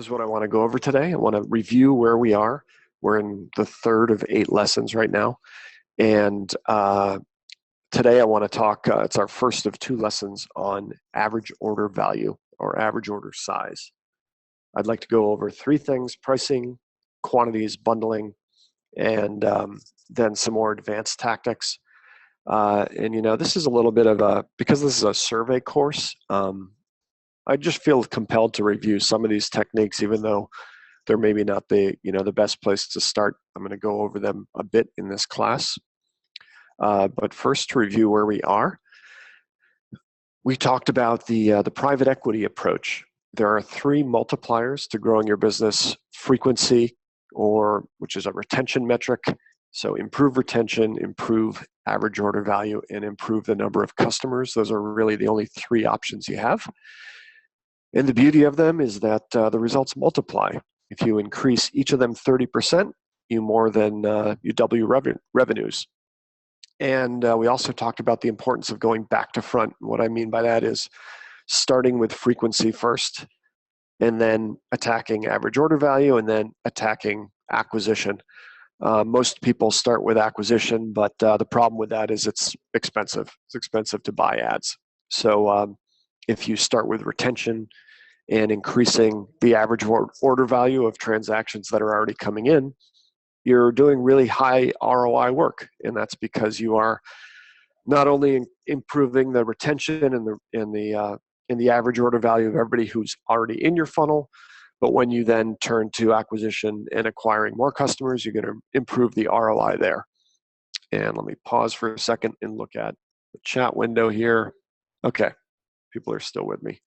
is what I want to go over today. I want to review where we are. We're in the third of 8 lessons right now. And today I want to talk, it's our first of 2 lessons on average order value or average order size. I'd like to go over 3 things: pricing, quantities, bundling, and then some more advanced tactics. And you know, this is a little bit of a, because this is a survey course, I just feel compelled to review some of these techniques, even though they're maybe not the, the best place to start. I'm going to go over them a bit in this class. But first, to review where we are, we talked about the private equity approach. There are 3 multipliers to growing your business: frequency, which is a retention metric. So improve retention, improve average order value, and improve the number of customers. Those are really the only 3 options you have. And the beauty of them is that the results multiply. If you increase each of them 30%, you double your revenues. And we also talked about the importance of going back to front. And what I mean by that is starting with frequency first, and then attacking average order value, and then attacking acquisition. Most people start with acquisition, but the problem with that is it's expensive. It's expensive to buy ads. So if you start with retention and increasing the average order value of transactions that are already coming in, you're doing really high ROI work. And that's because you are not only improving the retention and the average order value of everybody who's already in your funnel, but when you then turn to acquisition and acquiring more customers, you're going to improve the ROI there. And let me pause for a second and look at the chat window here. Okay, people are still with me.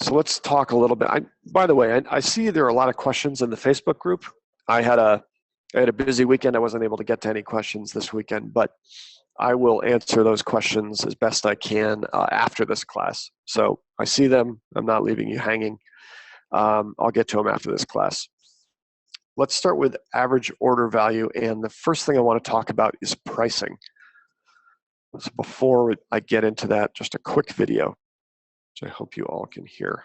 So let's talk a little bit. By the way, I see there are a lot of questions in the Facebook group. I had a busy weekend. I wasn't able to get to any questions this weekend, but I will answer those questions as best I can after this class. So I see them. I'm not leaving you hanging. I'll get to them after this class. Let's start with average order value. And the first thing I want to talk about is pricing. So before I get into that, just a quick video, which I hope you all can hear.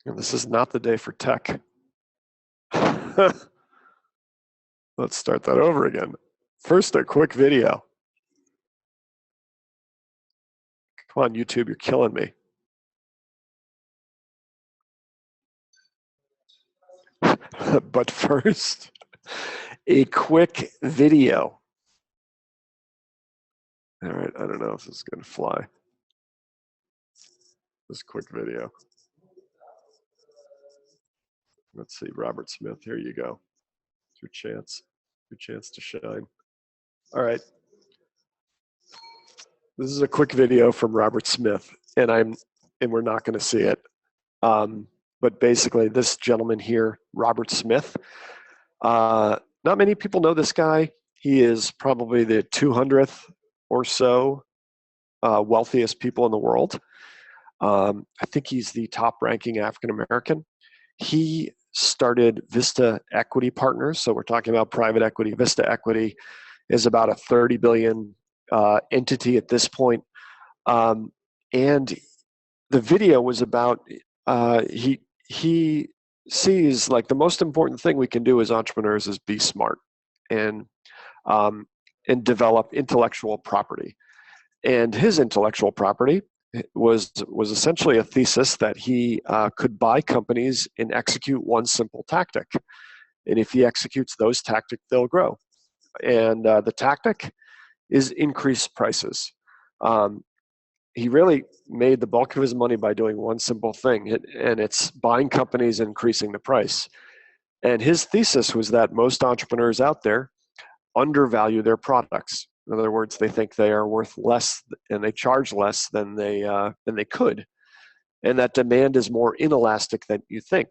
And this is not the day for tech. Let's start that over again. First, a quick video. Come on, YouTube, you're killing me. But first, a quick video. All right, I don't know if this is going to fly. This quick video. Let's see, Robert Smith, here you go. It's your chance to shine. All right. This is a quick video from Robert Smith, and we're not going to see it. But basically, this gentleman here, Robert Smith, not many people know this guy. He is probably the 200th or so wealthiest people in the world. I think he's the top ranking African American. He started Vista Equity Partners. So we're talking about private equity. Vista Equity is about a 30 billion entity at this point. And the video was about, he sees like the most important thing we can do as entrepreneurs is be smart and develop intellectual property. And his intellectual property was essentially a thesis that he could buy companies and execute one simple tactic. And if he executes those tactics, they'll grow. And the tactic is increase prices. He really made the bulk of his money by doing one simple thing, and it's buying companies and increasing the price. And his thesis was that most entrepreneurs out there undervalue their products. In other words, they think they are worth less and they charge less than they could, and that demand is more inelastic than you think.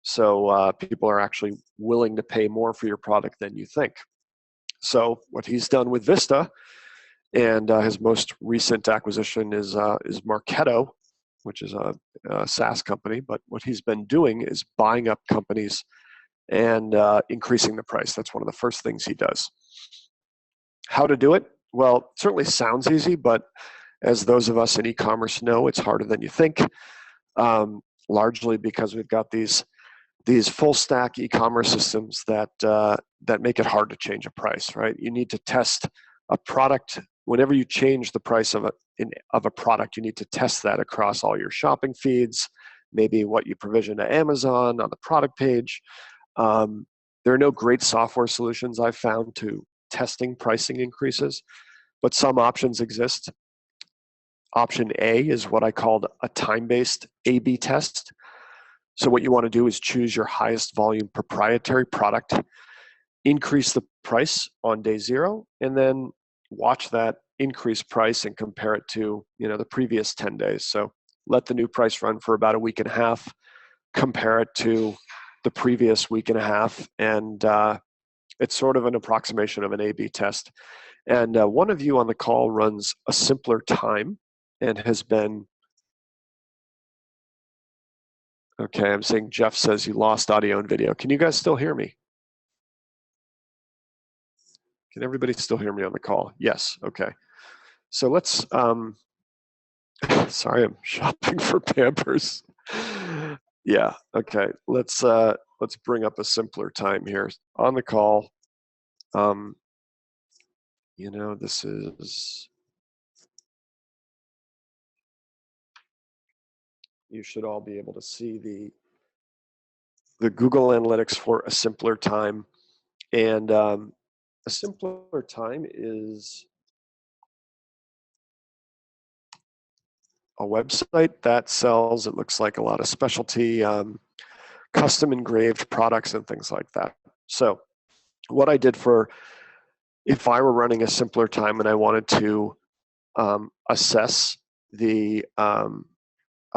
So people are actually willing to pay more for your product than you think. So what he's done with Vista, and his most recent acquisition is Marketo, which is a SaaS company. But what he's been doing is buying up companies and increasing the price. That's one of the first things he does. How to do it? Well, it certainly sounds easy, but As those of us in e-commerce know, it's harder than you think, largely because we've got these full stack e-commerce systems that that make it hard to change a price, right? You need to test a product. Whenever you change the price of a product, you need to test that across all your shopping feeds, maybe what you provision to Amazon on the product page. There are no great software solutions I've found to testing pricing increases, but some options exist. Option A is what I called a time-based A/B test. So what you want to do is choose your highest volume proprietary product, increase the price on day 0, and then watch that increased price and compare it to, the previous 10 days. So let the new price run for about a week and a half, compare it to the previous week and a half, and it's sort of an approximation of an A/B test. And one of you on the call runs a simpler time and has been, okay, I'm saying Jeff says you lost audio and video. Can you guys still hear me? Can everybody still hear me on the call? Yes, okay. So let's, sorry, I'm shopping for Pampers. Yeah, okay, let's bring up a simpler time here. On the call, this is, you should all be able to see the Google Analytics for a simpler time. And a simpler time is a website that sells, it looks like, a lot of specialty custom engraved products and things like that. So what I did if I were running a simpler time and I wanted to assess a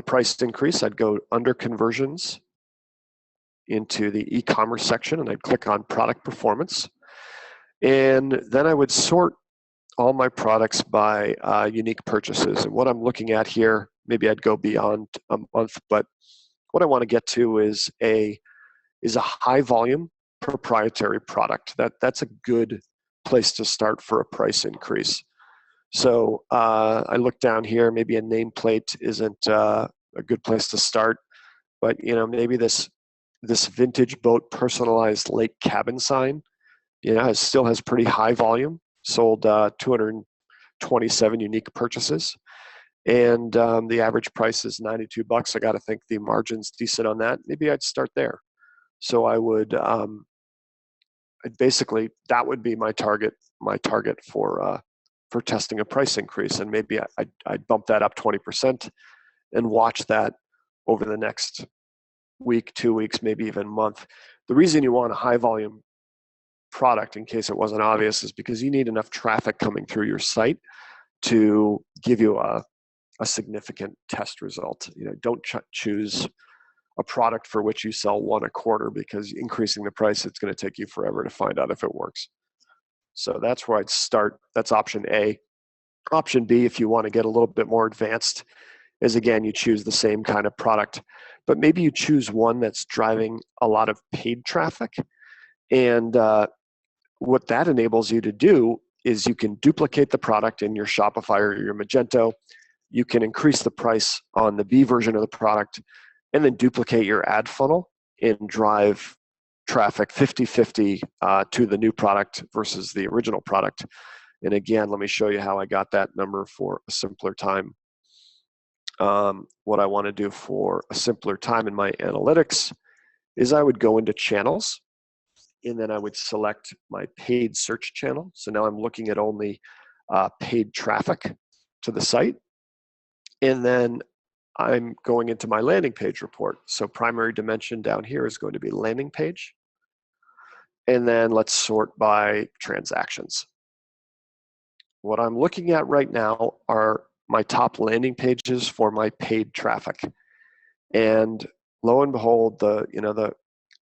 price increase, I'd go under conversions into the e-commerce section and I'd click on product performance. And then I would sort all my products by unique purchases. And what I'm looking at here, maybe I'd go beyond a month, but what I want to get to is a high volume proprietary product. That's a good place to start for a price increase. So I look down here, maybe a nameplate isn't a good place to start, but maybe this vintage boat personalized lake cabin sign, still has pretty high volume, sold 227 unique purchases. And the average price is $92. I got to think the margin's decent on that. Maybe I'd start there. So I would basically, that would be my target for testing a price increase, and maybe I'd bump that up 20% and watch that over the next week, 2 weeks, maybe even month. The reason you want a high volume product, in case it wasn't obvious, is because you need enough traffic coming through your site to give you a significant test result. Don't choose a product for which you sell one a quarter, because increasing the price, it's going to take you forever to find out if it works. So that's where I'd start. That's option A. Option B, if you want to get a little bit more advanced, is again, you choose the same kind of product, but maybe you choose one that's driving a lot of paid traffic. And what that enables you to do is you can duplicate the product in your Shopify or your Magento. You can increase the price on the B version of the product and then duplicate your ad funnel and drive traffic 50-50 to the new product versus the original product. And again, let me show you how I got that number for a simpler time. What I want to do for a simpler time in my analytics is I would go into channels, and then I would select my paid search channel. So now I'm looking at only paid traffic to the site. And then I'm going into my landing page report. So primary dimension down here is going to be landing page. And then let's sort by transactions. What I'm looking at right now are my top landing pages for my paid traffic. And lo and behold,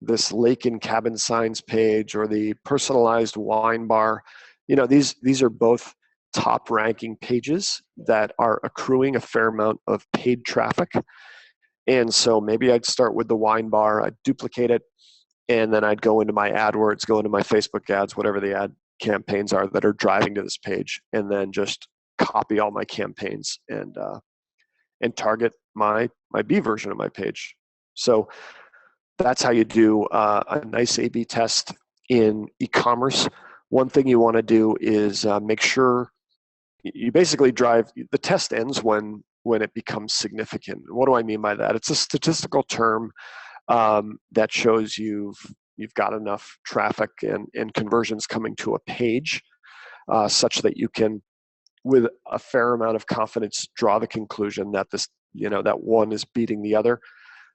this lake and cabin signs page or the personalized wine bar, these are both top ranking pages that are accruing a fair amount of paid traffic. And so maybe I'd start with the wine bar, I'd duplicate it, and then I'd go into my AdWords, go into my Facebook ads, whatever the ad campaigns are that are driving to this page, and then just copy all my campaigns and target my B version of my page. So that's how you do a nice A/B test in e-commerce. One thing you want to do is make sure you basically drive. The test ends when it becomes significant. What do I mean by that? It's a statistical term that shows you've got enough traffic and conversions coming to a page such that you can, with a fair amount of confidence, draw the conclusion that that one is beating the other.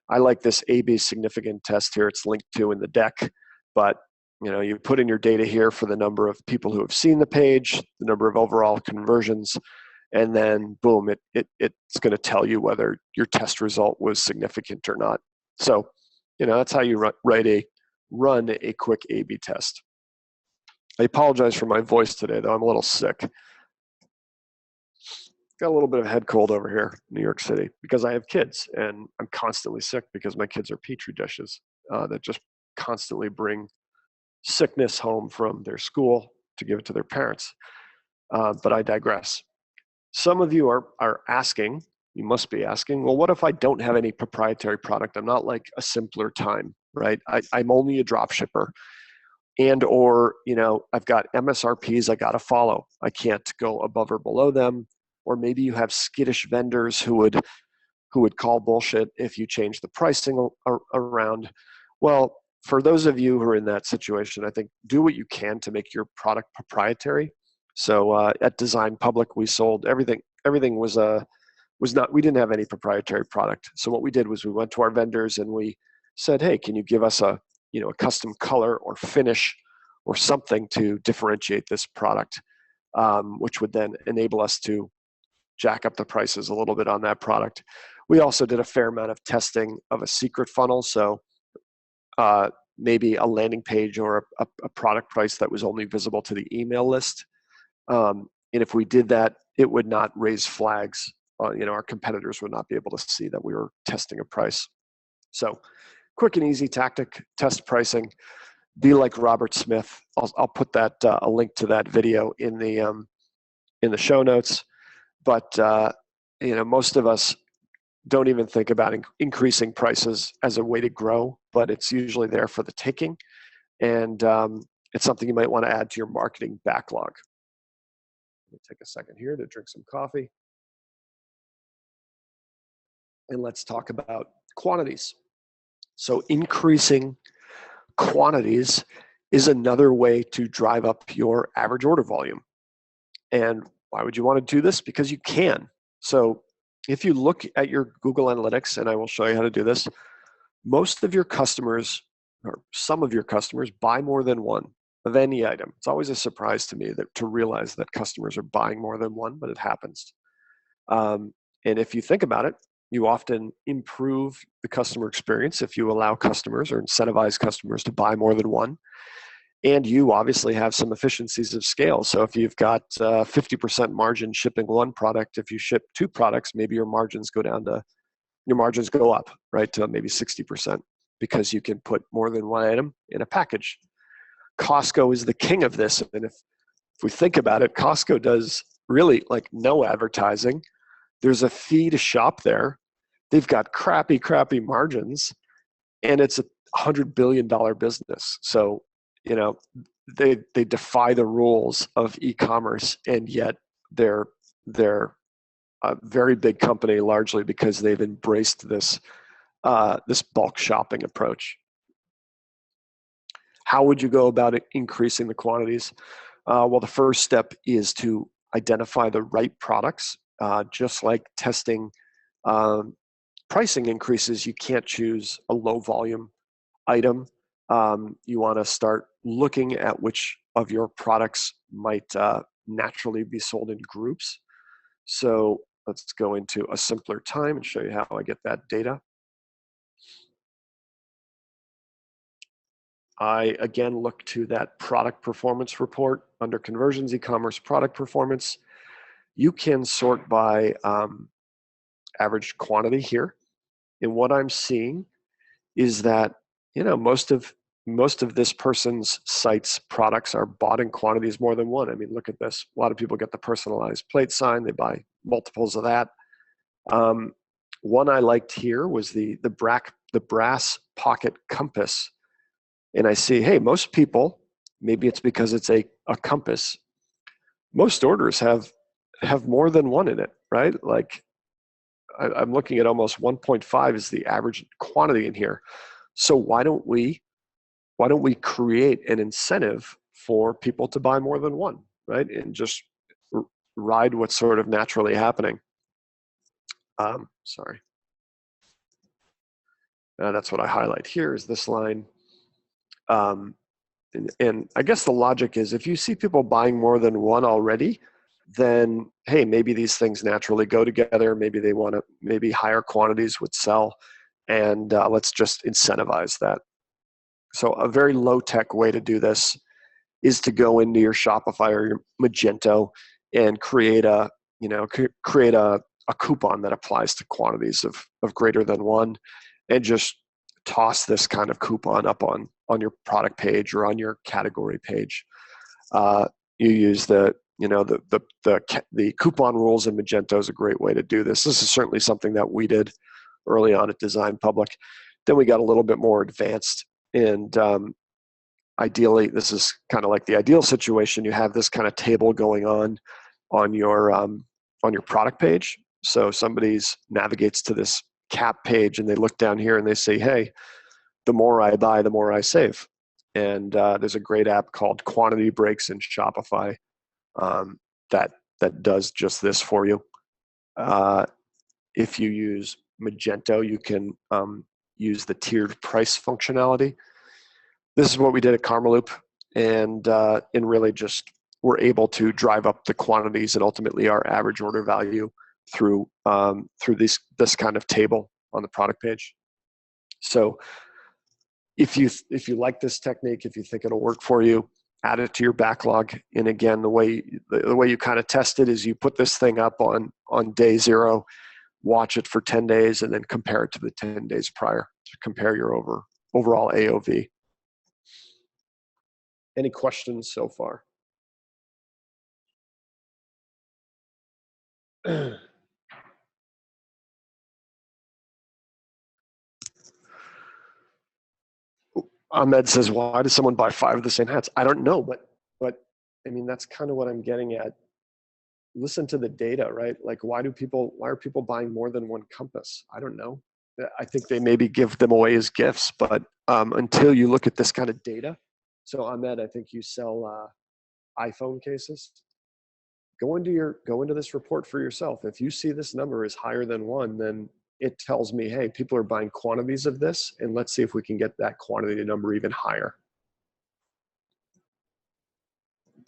I like this A/B significant test here. It's linked to in the deck, but you put in your data here for the number of people who have seen the page, the number of overall conversions, and then boom, it's going to tell you whether your test result was significant or not. So, that's how you run a quick A/B test. I apologize for my voice today, though. I'm a little sick. Got a little bit of a head cold over here in New York City because I have kids, and I'm constantly sick because my kids are petri dishes that just constantly bring sickness home from their school to give it to their parents. But I digress. Some of you are asking, you must be asking, well, what if I don't have any proprietary product? I'm not like a Simpler Time, right? I'm only a drop shipper. Or I've got MSRPs I got to follow. I can't go above or below them. Or maybe you have skittish vendors who would call bullshit if you change the pricing around. Well, for those of you who are in that situation, I think do what you can to make your product proprietary. So at Design Public, we sold everything. Everything was not. We didn't have any proprietary product. So what we did was we went to our vendors and we said, hey, can you give us a custom color or finish or something to differentiate this product, which would then enable us to jack up the prices a little bit on that product. We also did a fair amount of testing of a secret funnel. So maybe a landing page or a product price that was only visible to the email list. And if we did that, it would not raise flags. Our competitors would not be able to see that we were testing a price. So quick and easy tactic, test pricing. Be like Robert Smith. I'll put that a link to that video in the show notes. But most of us don't even think about increasing prices as a way to grow, but it's usually there for the taking, and it's something you might want to add to your marketing backlog. Let me take a second here to drink some coffee, and let's talk about quantities. So increasing quantities is another way to drive up your average order volume. And why would you want to do this? Because you can. So if you look at your Google Analytics, and I will show you how to do this, most of your customers, or some of your customers, buy more than one of any item. It's always a surprise to me to realize that customers are buying more than one, but it happens. And if you think about it, you often improve the customer experience if you allow customers or incentivize customers to buy more than one. And you obviously have some efficiencies of scale. So if you've got 50% margin shipping one product, if you ship two products, maybe your margins go up, right, to maybe 60% because you can put more than one item in a package. Costco is the king of this. And if we think about it, Costco does really like no advertising. There's a fee to shop there. They've got crappy margins, and it's a $100 billion business. So, they defy the rules of e-commerce, and yet they're a very big company, largely because they've embraced this bulk shopping approach. How would you go about increasing the quantities? Well, the first step is to identify the right products. Just like testing pricing increases, you can't choose a low volume item. You want to start looking at which of your products might naturally be sold in groups. So let's go into a simpler time and show you how I get that data. I again look to that product performance report under conversions, e-commerce product performance. You can sort by average quantity here. And what I'm seeing is that, most of most of this person's site's products are bought in quantities more than one. I mean, look at this. A lot of people get the personalized plate sign. They buy multiples of that. One I liked here was the brass pocket compass. And I see, hey, most people, maybe it's because it's a compass, most orders have more than one in it, right? Like I'm looking at almost 1.5 is the average quantity in here. So why don't we create an incentive for people to buy more than one, right? And just ride what's sort of naturally happening. Sorry. That's what I highlight here is this line. And I guess the logic is if you see people buying more than one already, then, hey, maybe these things naturally go together. Maybe they want to, maybe higher quantities would sell. And let's just incentivize that. So a very low-tech way to do this is to go into your Shopify or your Magento and create a coupon that applies to quantities of greater than one, and just toss this kind of coupon up on your product page or on your category page. You use the coupon rules in Magento is a great way to do this. This is certainly something that we did early on at Design Public. Then we got a little bit more advanced, and ideally, this is kind of like the ideal situation. You have this kind of table going on your product page. So somebody navigates to this cap page and they look down here and they say, hey, the more I buy, the more I save. And there's a great app called Quantity Breaks in Shopify that does just this for you. If you use Magento, you can use the tiered price functionality. This is what we did at Karmaloop, and really just we're able to drive up the quantities and ultimately our average order value through this kind of table on the product page. So if you like this technique, if you think it'll work for you, add it to your backlog. And again, the way you kind of test it is you put this thing up on day 0, watch it for 10 days, and then compare it to the 10 days prior to compare your overall AOV. Any questions so far? Ahmed says, why does someone buy 5 of the same hats? I don't know, but I mean, that's kind of what I'm getting at. Listen to the data, right? Like, why are people buying more than one compass? I don't know. I think they maybe give them away as gifts, but until you look at this kind of data. So Ahmed, I think you sell iPhone cases. Go into this report for yourself. If you see this number is higher than 1, then it tells me, hey, people are buying quantities of this, and let's see if we can get that quantity number even higher.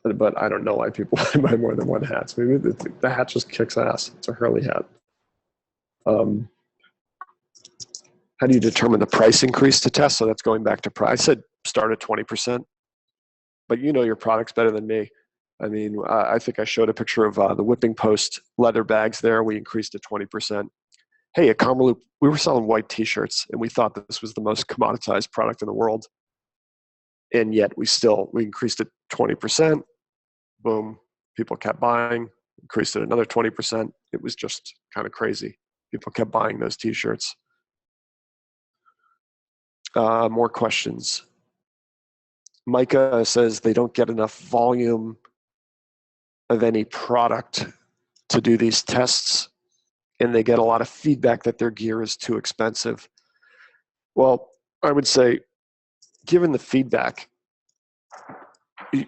But I don't know why people buy more than one hat. Maybe the hat just kicks ass. It's a Hurley hat. How do you determine the price increase to test? So that's going back to price. I said start at 20%, but you know your products better than me. I mean, I think I showed a picture of the Whipping Post leather bags there. We increased to 20%. Hey, at Karmaloop, we were selling white T-shirts, and we thought that this was the most commoditized product in the world. And yet we increased it 20%. Boom, people kept buying, increased it another 20%. It was just kind of crazy. People kept buying those T-shirts. More questions. Micah says they don't get enough volume of any product to do these tests, and they get a lot of feedback that their gear is too expensive. Well, I would say, given the feedback,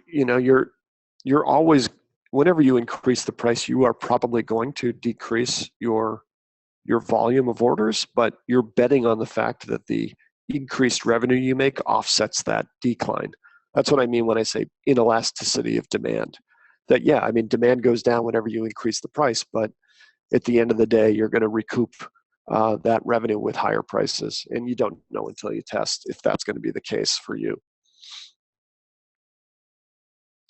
you're always, whenever you increase the price, you are probably going to decrease your volume of orders, but you're betting on the fact that the increased revenue you make offsets that decline. That's what I mean when I say inelasticity of demand. That, yeah, I mean, demand goes down whenever you increase the price, but at the end of the day, you're going to recoup that revenue with higher prices. And you don't know until you test if that's going to be the case for you.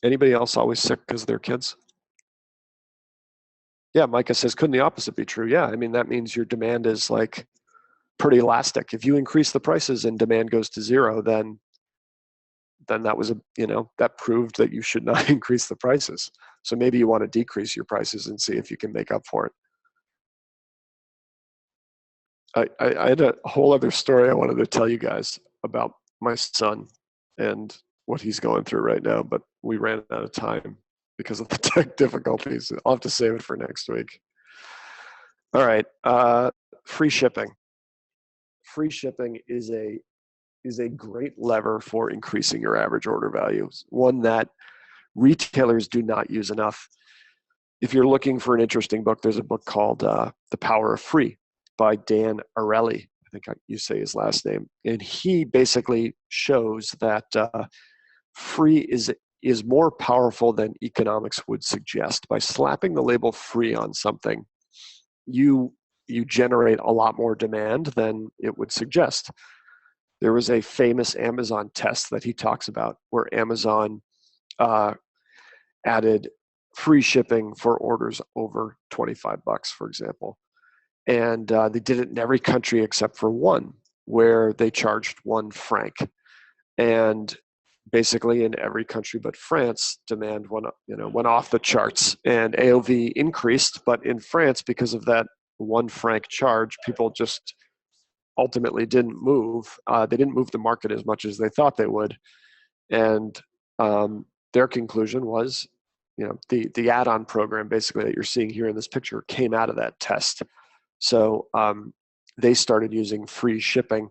Anybody else always sick because of their kids? Yeah, Micah says, couldn't the opposite be true? Yeah, I mean, that means your demand is like pretty elastic. If you increase the prices and demand goes to 0, then then that was that proved that you should not increase the prices. So maybe you want to decrease your prices and see if you can make up for it. I had a whole other story I wanted to tell you guys about my son and what he's going through right now, but we ran out of time because of the tech difficulties. I'll have to save it for next week. All right, free shipping. Free shipping is a great lever for increasing your average order value. One that retailers do not use enough. If you're looking for an interesting book, there's a book called The Power of Free by Dan Ariely. I think you say his last name. And he basically shows that free is more powerful than economics would suggest. By slapping the label free on something, you generate a lot more demand than it would suggest. There was a famous Amazon test that he talks about where Amazon added free shipping for orders over $25, for example. And they did it in every country except for one, where they charged 1 franc. And basically in every country but France, demand went off the charts, and AOV increased. But in France, because of that 1 franc charge, people just ultimately didn't move. They didn't move the market as much as they thought they would. And their conclusion was, the add-on program basically that you're seeing here in this picture came out of that test. So they started using free shipping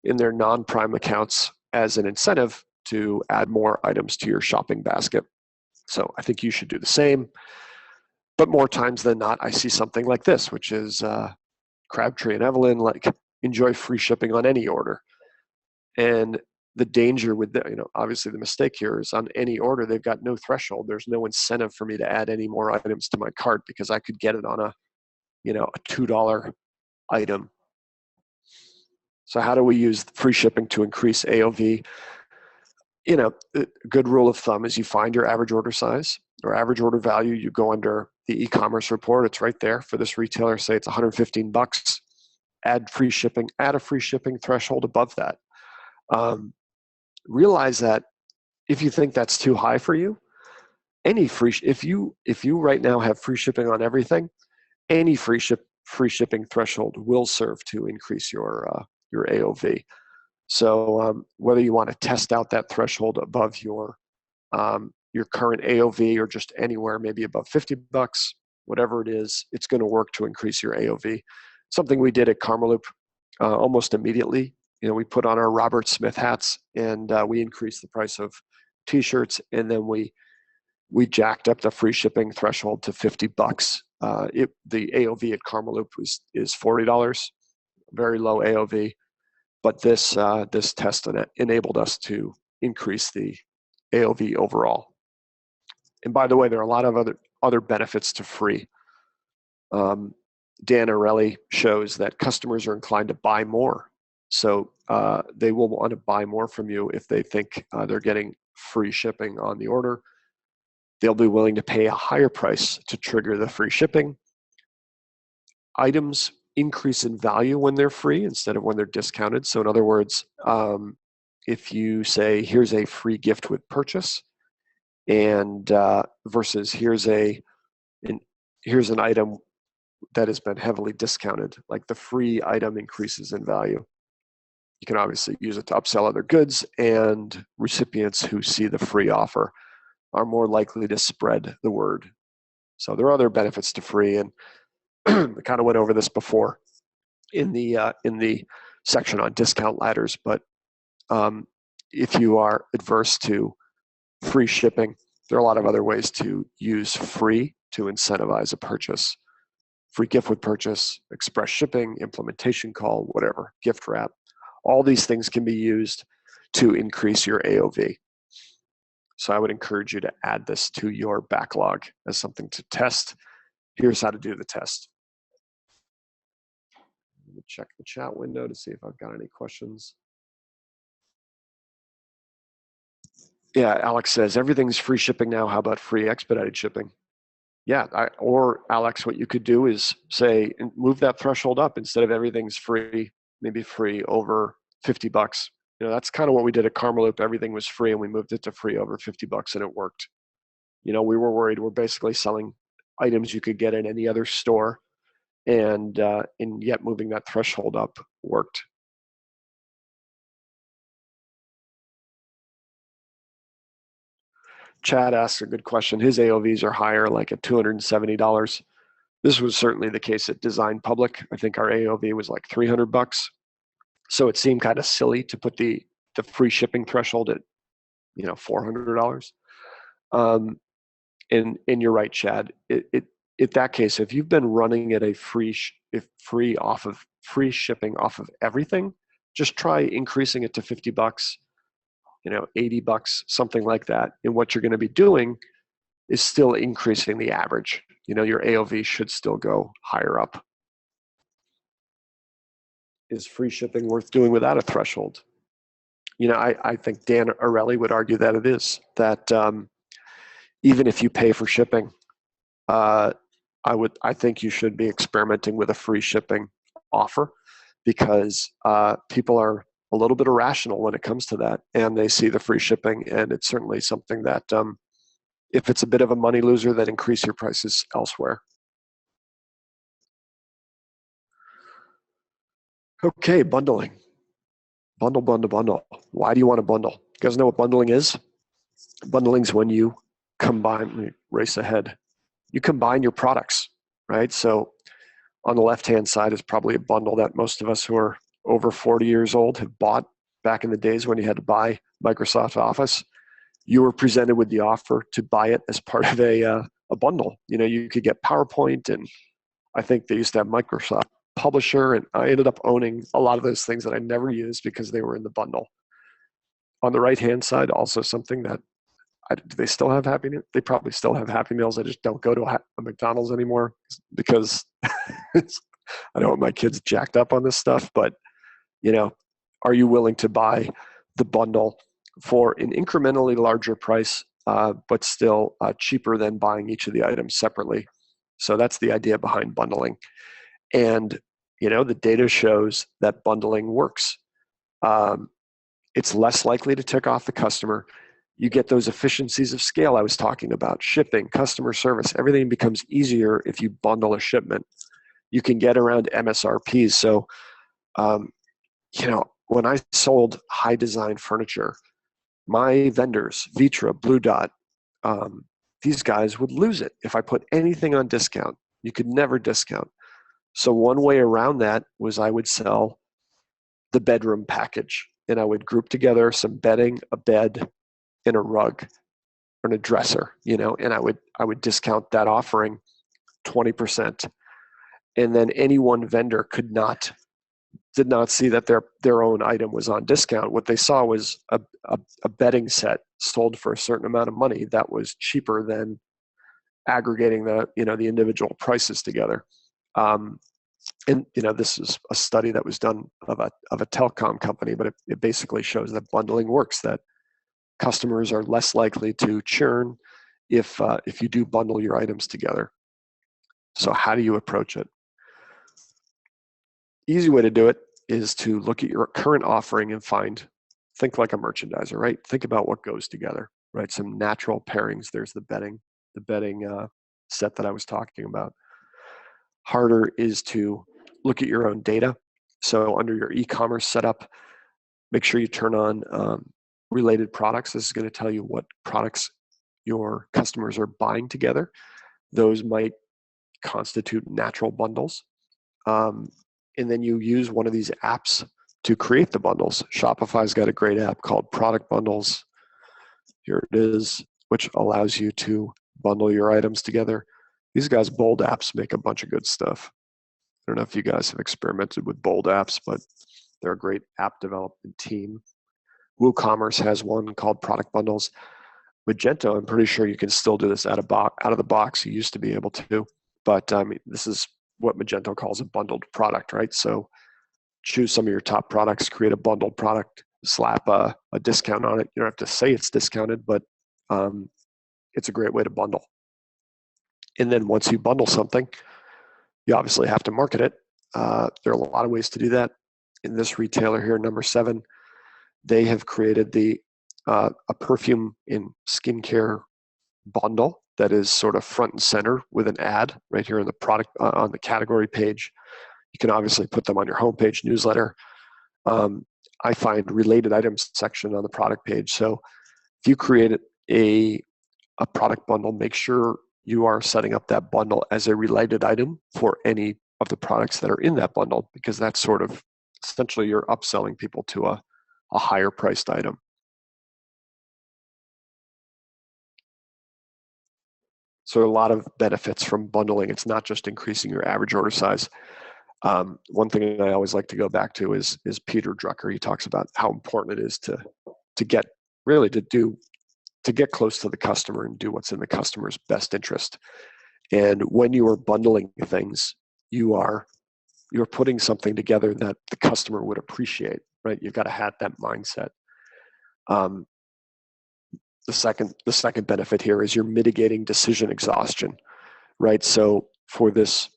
in their non-prime accounts as an incentive to add more items to your shopping basket. So I think you should do the same. But more times than not, I see something like this, which is Crabtree and Evelyn enjoy free shipping on any order. And the danger with obviously the mistake here is on any order, they've got no threshold. There's no incentive for me to add any more items to my cart because I could get it on a $2 item. So how do we use free shipping to increase AOV? A good rule of thumb is you find your average order size or average order value. You go under the e-commerce report. It's right there for this retailer. Say it's $115. Add free shipping. Add a free shipping threshold above that. Realize that if you think that's too high for you, if you right now have free shipping on everything, any free shipping threshold will serve to increase your AOV. So whether you want to test out that threshold above your current AOV or just anywhere maybe above $50, whatever it is, it's going to work to increase your AOV. Something we did at Karmaloop almost immediately. We put on our Robert Smith hats and we increased the price of T-shirts, and then we jacked up the free shipping threshold to $50. The AOV at Karmaloop is $40, very low AOV, but this test enabled us to increase the AOV overall. And by the way, there are a lot of other benefits to free. Dan Ariely shows that customers are inclined to buy more. So they will want to buy more from you if they think they're getting free shipping on the order. They'll be willing to pay a higher price to trigger the free shipping. Items increase in value when they're free instead of when they're discounted. So in other words, if you say, here's a free gift with purchase, and versus here's an item that has been heavily discounted, like the free item increases in value. You can obviously use it to upsell other goods, and recipients who see the free offer are more likely to spread the word. So there are other benefits to free, and I kind of went over this before in the section on discount ladders. But if you are adverse to free shipping, there are a lot of other ways to use free to incentivize a purchase. Free gift with purchase, express shipping, implementation call, whatever, gift wrap. All these things can be used to increase your AOV. So I would encourage you to add this to your backlog as something to test. Here's how to do the test. Let me check the chat window to see if I've got any questions. Yeah, Alex says, everything's free shipping now. How about free expedited shipping? Yeah, or Alex, what you could do is say, move that threshold up. Instead of everything's free, maybe free over $50. That's kind of what we did at Karmaloop. Everything was free, and we moved it to free over $50, and it worked. We were worried. We're basically selling items you could get in any other store, and yet moving that threshold up worked. Chad asks a good question. His AOVs are higher, like at $270. This was certainly the case at Design Public. I think our AOV was like $300. So it seemed kind of silly to put the free shipping threshold at $400. And you're right, Chad. In that case, if you've been running at a free shipping off of everything, just try increasing it to $50, $80, something like that. And what you're going to be doing is still increasing the average. Your AOV should still go higher up. Is free shipping worth doing without a threshold? I think Dan Arelli would argue that it is. That even if you pay for shipping, I think you should be experimenting with a free shipping offer, because people are a little bit irrational when it comes to that, and they see the free shipping, and it's certainly something that if it's a bit of a money loser, then increase your prices elsewhere. Okay, bundling. Bundle. Why do you want to bundle? You guys know what bundling is? Bundling is when you combine, let me race ahead. You combine your products, right? So on the left-hand side is probably a bundle that most of us who are over 40 years old have bought back in the days when you had to buy Microsoft Office. You were presented with the offer to buy it as part of a bundle. You could get PowerPoint, and I think they used to have Microsoft Publisher, and I ended up owning a lot of those things that I never used because they were in the bundle. On the right-hand side, also something that, do they still have Happy Meals? They probably still have Happy Meals. I just don't go to a McDonald's anymore because I don't want my kids jacked up on this stuff. But, are you willing to buy the bundle for an incrementally larger price, but still cheaper than buying each of the items separately? So that's the idea behind bundling. And, the data shows that bundling works. It's less likely to tick off the customer. You get those efficiencies of scale I was talking about, shipping, customer service. Everything becomes easier if you bundle a shipment. You can get around MSRPs. So, when I sold high design furniture, my vendors, Vitra, Blue Dot, these guys would lose it if I put anything on discount. You could never discount. So one way around that was I would sell the bedroom package, and I would group together some bedding, a bed, and a rug, and a dresser, and I would discount that offering 20%. And then any one vendor did not see that their own item was on discount. What they saw was a bedding set sold for a certain amount of money that was cheaper than aggregating the individual prices together. And this is a study that was done of a telecom company, but it basically shows that bundling works, that customers are less likely to churn if you do bundle your items together. So how do you approach it? Easy way to do it is to look at your current offering and think like a merchandiser, right? Think about what goes together, right? Some natural pairings. There's the bedding set that I was talking about. Harder is to look at your own data. So under your e-commerce setup, make sure you turn on related products. This is going to tell you what products your customers are buying together. Those might constitute natural bundles. And then you use one of these apps to create the bundles. Shopify's got a great app called Product Bundles. Here it is, which allows you to bundle your items together. These guys, Bold Apps, make a bunch of good stuff. I don't know if you guys have experimented with Bold Apps, but they're a great app development team. WooCommerce has one called Product Bundles. Magento, I'm pretty sure you can still do this out of the box. You used to be able to, but this is what Magento calls a bundled product, right? So choose some of your top products, create a bundled product, slap a discount on it. You don't have to say it's discounted, but it's a great way to bundle. And then once you bundle something, you obviously have to market it. There are a lot of ways to do that. In this retailer here, number 7, they have created a perfume in skincare bundle that is sort of front and center with an ad right here in the product on the category page. You can obviously put them on your homepage newsletter. I find related items section on the product page. So if you create a product bundle, make sure you are setting up that bundle as a related item for any of the products that are in that bundle, because that's sort of essentially you're upselling people to a higher priced item. So a lot of benefits from bundling. It's not just increasing your average order size. One thing I always like to go back to is Peter Drucker. He talks about how important it is to get close to the customer and do what's in the customer's best interest. And when you are bundling things, you're putting something together that the customer would appreciate, right? You've got to have that mindset. The second benefit here is you're mitigating decision exhaustion, right? So for this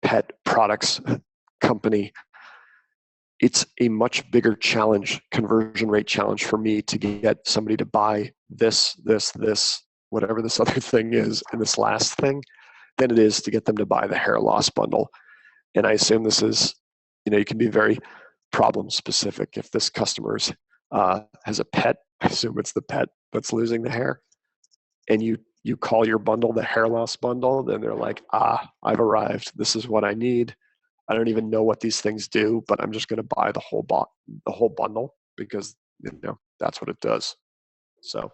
pet products company, it's a much bigger challenge, conversion rate challenge for me to get somebody to buy this, whatever this other thing is, and this last thing, than it is to get them to buy the hair loss bundle. And I assume this is, you can be very problem specific. If this customer has a pet, I assume it's the pet that's losing the hair, and you call your bundle the hair loss bundle, then they're like, I've arrived. This is what I need. I don't even know what these things do, but I'm just going to buy the whole bundle because that's what it does. So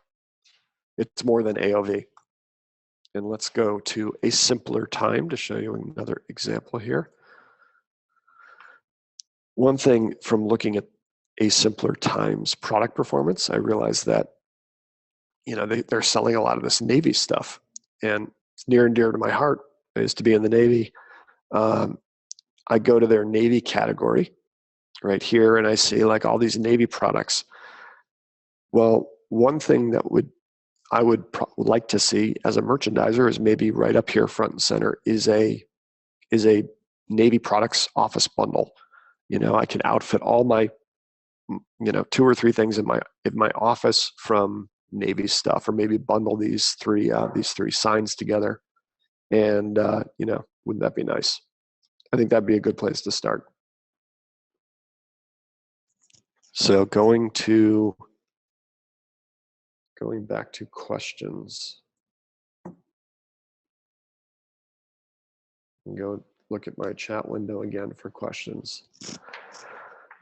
it's more than AOV. And let's go to a simpler time to show you another example here. One thing from looking at a simpler times product performance, I realized that they're selling a lot of this Navy stuff, and it's near and dear to my heart. I used to be in the Navy. I go to their Navy category right here, and I see like all these Navy products. Well, one thing that I would like to see as a merchandiser is maybe right up here front and center is a Navy products office bundle. I can outfit all my 2 or 3 things in my office from Navy stuff, or maybe bundle these three signs together, and wouldn't that be nice? I think that'd be a good place to start. So going back to questions, and go look at my chat window again for questions.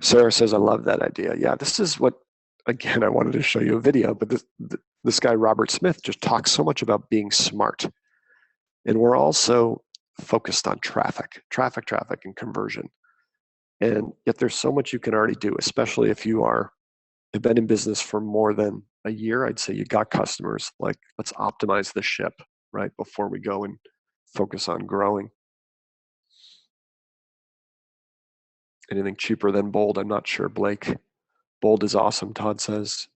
Sarah says, I love that idea. Yeah, this is what, again, I wanted to show you a video, but this guy, Robert Smith, just talks so much about being smart. And we're also focused on traffic, and conversion. And yet there's so much you can already do, especially if you have been in business for more than a year. I'd say you got customers. Like, let's optimize the ship, right, before we go and focus on growing. Anything cheaper than Bold? I'm not sure, Blake. Bold is awesome, Todd says.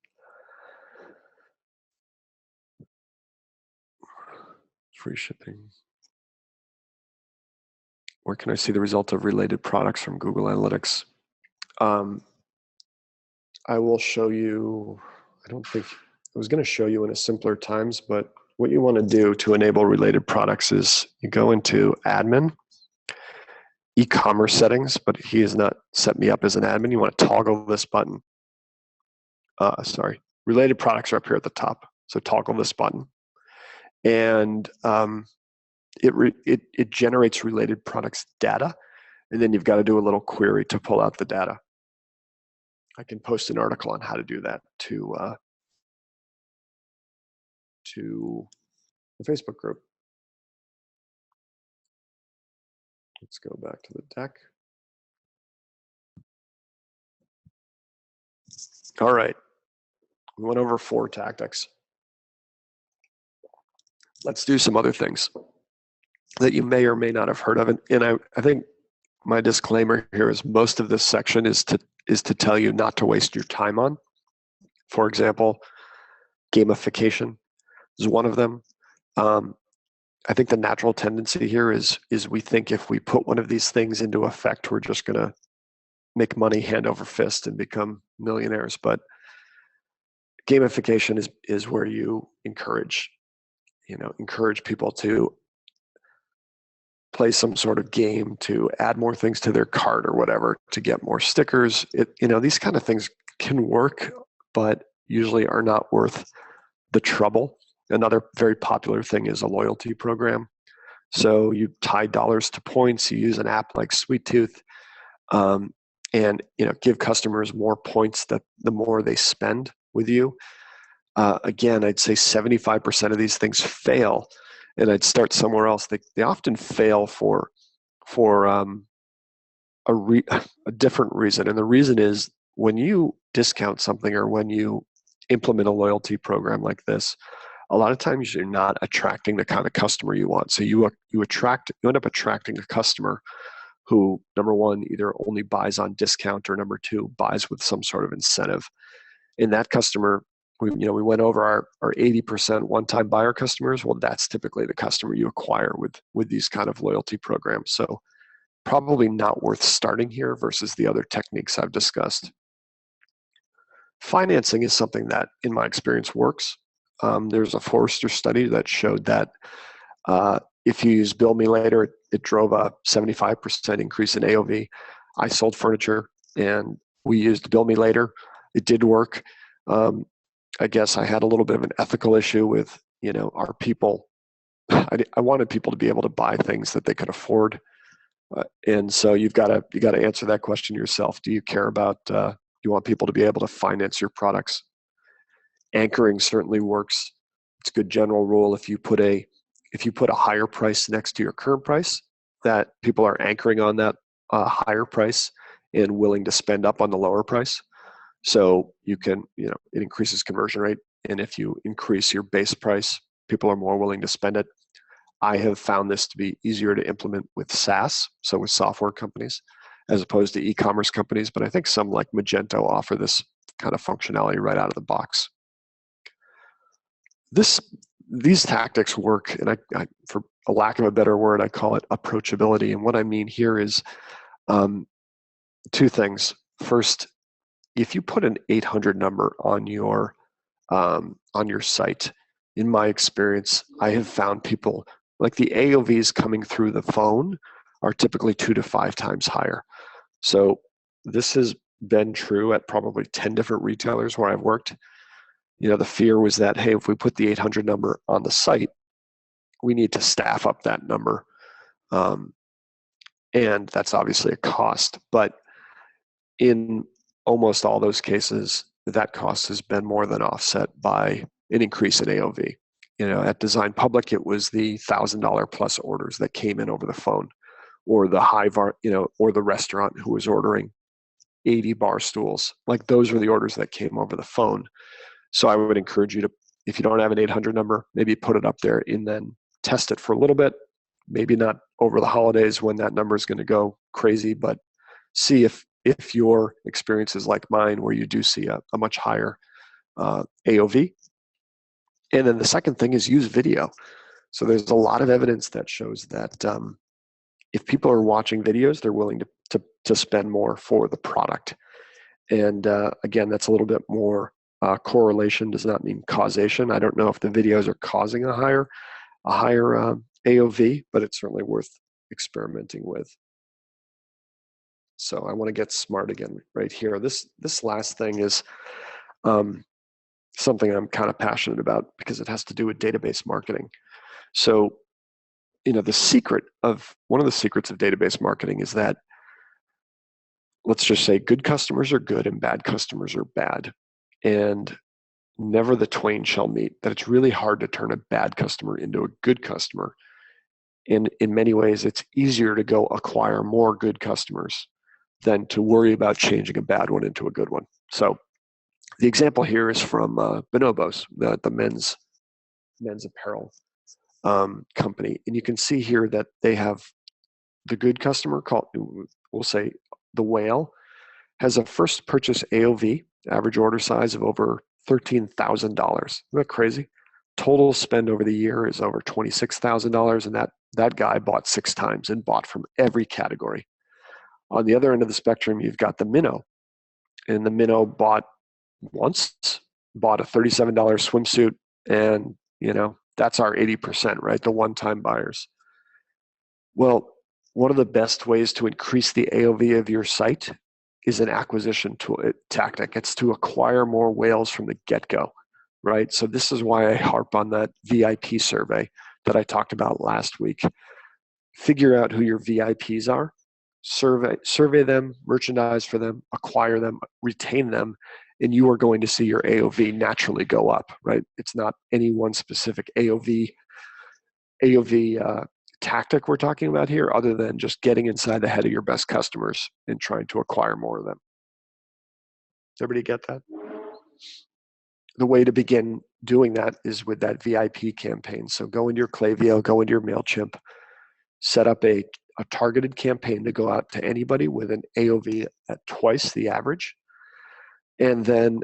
Free shipping. Where can I see the result of related products from Google Analytics? I will show you. I don't think I was going to show you in a simpler times, but what you want to do to enable related products is you go into admin, e-commerce settings, but he has not set me up as an admin. You want to toggle this button. Related products are up here at the top. So toggle this button, and it generates related products data, and then you've got to do a little query to pull out the data. I can post an article on how to do that to the Facebook group. Let's go back to the deck. All right, we went over 4 tactics. Let's do some other things that you may or may not have heard of. And I think my disclaimer here is most of this section is to tell you not to waste your time on. For example, gamification is one of them. I think the natural tendency here is we think if we put one of these things into effect, we're just going to make money hand over fist and become millionaires, but gamification is where you encourage people to play some sort of game, to add more things to their cart or whatever, to get more stickers. These kind of things can work, but usually are not worth the trouble. Another very popular thing is a loyalty program. So you tie dollars to points. You use an app like Sweet Tooth, and give customers more points that the more they spend with you. Again, I'd say 75% of these things fail, and I'd start somewhere else. They often fail for a different reason, and the reason is when you discount something or when you implement a loyalty program like this, a lot of times you're not attracting the kind of customer you want. So you end up attracting a customer who, number one, either only buys on discount, or number two, buys with some sort of incentive. And that customer, we went over our 80% one-time buyer customers. Well, that's typically the customer you acquire with these kind of loyalty programs. So probably not worth starting here versus the other techniques I've discussed. Financing is something that, in my experience, works. There's a Forrester study that showed that if you use Bill Me Later, it drove a 75% increase in AOV. I sold furniture and we used Bill Me Later. It did work. I guess I had a little bit of an ethical issue with, our people. I wanted people to be able to buy things that they could afford. And so you've got to answer that question yourself. Do you care about, you want people to be able to finance your products? Anchoring certainly works. It's a good general rule. If you put a higher price next to your current price, that people are anchoring on that higher price and willing to spend up on the lower price. So you can, it increases conversion rate. And if you increase your base price, people are more willing to spend it. I have found this to be easier to implement with SaaS, so with software companies, as opposed to e-commerce companies. But I think some like Magento offer this kind of functionality right out of the box. These tactics work, and I, for a lack of a better word, I call it approachability. And what I mean here is two things. First, if you put an 800 number on your site, in my experience, I have found people, like the AOVs coming through the phone are typically 2 to 5 times higher. So this has been true at probably 10 different retailers where I've worked. The fear was that, hey, if we put the 800 number on the site, we need to staff up that number. And that's obviously a cost. But in almost all those cases, that cost has been more than offset by an increase in AOV. At Design Public, it was the $1,000 plus orders that came in over the phone, or the or the restaurant who was ordering 80 bar stools. Like those were the orders that came over the phone. So I would encourage you to, if you don't have an 800 number, maybe put it up there and then test it for a little bit. Maybe not over the holidays when that number is going to go crazy, but see if your experience is like mine, where you do see a much higher AOV. And then the second thing is use video. So there's a lot of evidence that shows that if people are watching videos, they're willing to spend more for the product. And again, that's a little bit more correlation, does not mean causation. I don't know if the videos are causing a higher AOV, but it's certainly worth experimenting with. So I want to get smart again right here. This last thing is something I'm kind of passionate about because it has to do with database marketing. So, one of the secrets of database marketing is that, let's just say, good customers are good and bad customers are bad. And never the twain shall meet, that it's really hard to turn a bad customer into a good customer. And in many ways, it's easier to go acquire more good customers than to worry about changing a bad one into a good one. So the example here is from Bonobos, the men's apparel company. And you can see here that they have the good customer, we'll say the whale, has a first purchase AOV, average order size, of over $13,000. Isn't that crazy? Total spend over the year is over $26,000, and that guy bought 6 times and bought from every category. On the other end of the spectrum, you've got the minnow. And the minnow bought once, bought a $37 swimsuit, and that's our 80%, right? The one-time buyers. Well, one of the best ways to increase the AOV of your site is an acquisition tactic. It's to acquire more whales from the get-go, right? So this is why I harp on that VIP survey that I talked about last week. Figure out who your VIPs are, survey them, merchandise for them, acquire them, retain them, and you are going to see your AOV naturally go up, right? It's not any one specific AOV tactic we're talking about here, other than just getting inside the head of your best customers and trying to acquire more of them. Does everybody get that? The way to begin doing that is with that VIP campaign. So go into your Klaviyo, go into your MailChimp, set up a targeted campaign to go out to anybody with an AOV at twice the average, and then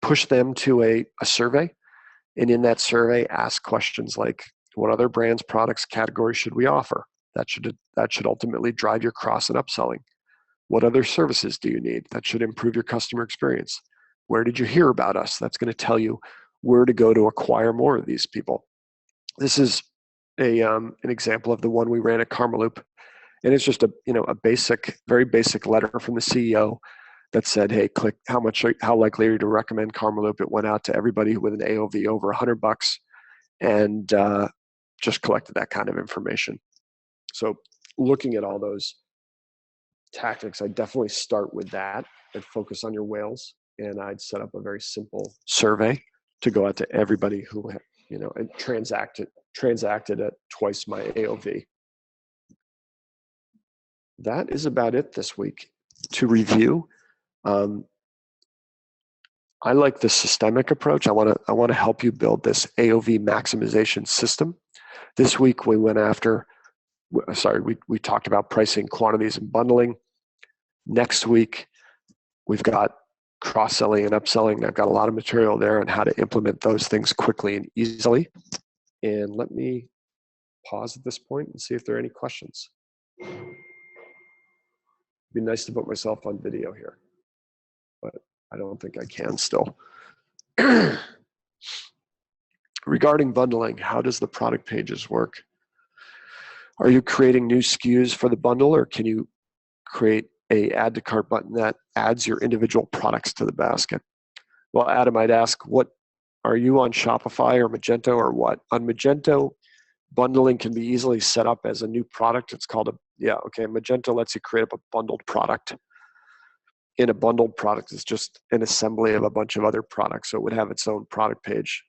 push them to a survey. And in that survey, ask questions like, what other brands, products, categories should we offer? That should ultimately drive your cross and upselling. What other services do you need? That should improve your customer experience. Where did you hear about us? That's going to tell you where to go to acquire more of these people. This is an example of the one we ran at Karmaloop, and it's just a very basic letter from the CEO that said, hey, click how likely are you to recommend Karmaloop? It went out to everybody with an AOV over $100 and just collected that kind of information. So looking at all those tactics, I definitely start with that and focus on your whales. And I'd set up a very simple survey to go out to everybody who and transacted at twice my AOV. That is about it this week. To review, I like the systemic approach. I want to help you build this AOV maximization system. This week we talked about pricing, quantities, and bundling. Next week we've got cross-selling and upselling. I've got a lot of material there on how to implement those things quickly and easily. And let me pause at this point and see if there are any questions. It'd be nice to put myself on video here, but I don't think I can still. Regarding bundling, how does the product pages work? Are you creating new SKUs for the bundle, or can you create a add to cart button that adds your individual products to the basket? Well, Adam, I'd ask, what are you on, Shopify or Magento or what? On Magento, bundling can be easily set up as a new product. It's called Magento lets you create up a bundled product. And a bundled product is just an assembly of a bunch of other products. So it would have its own product page.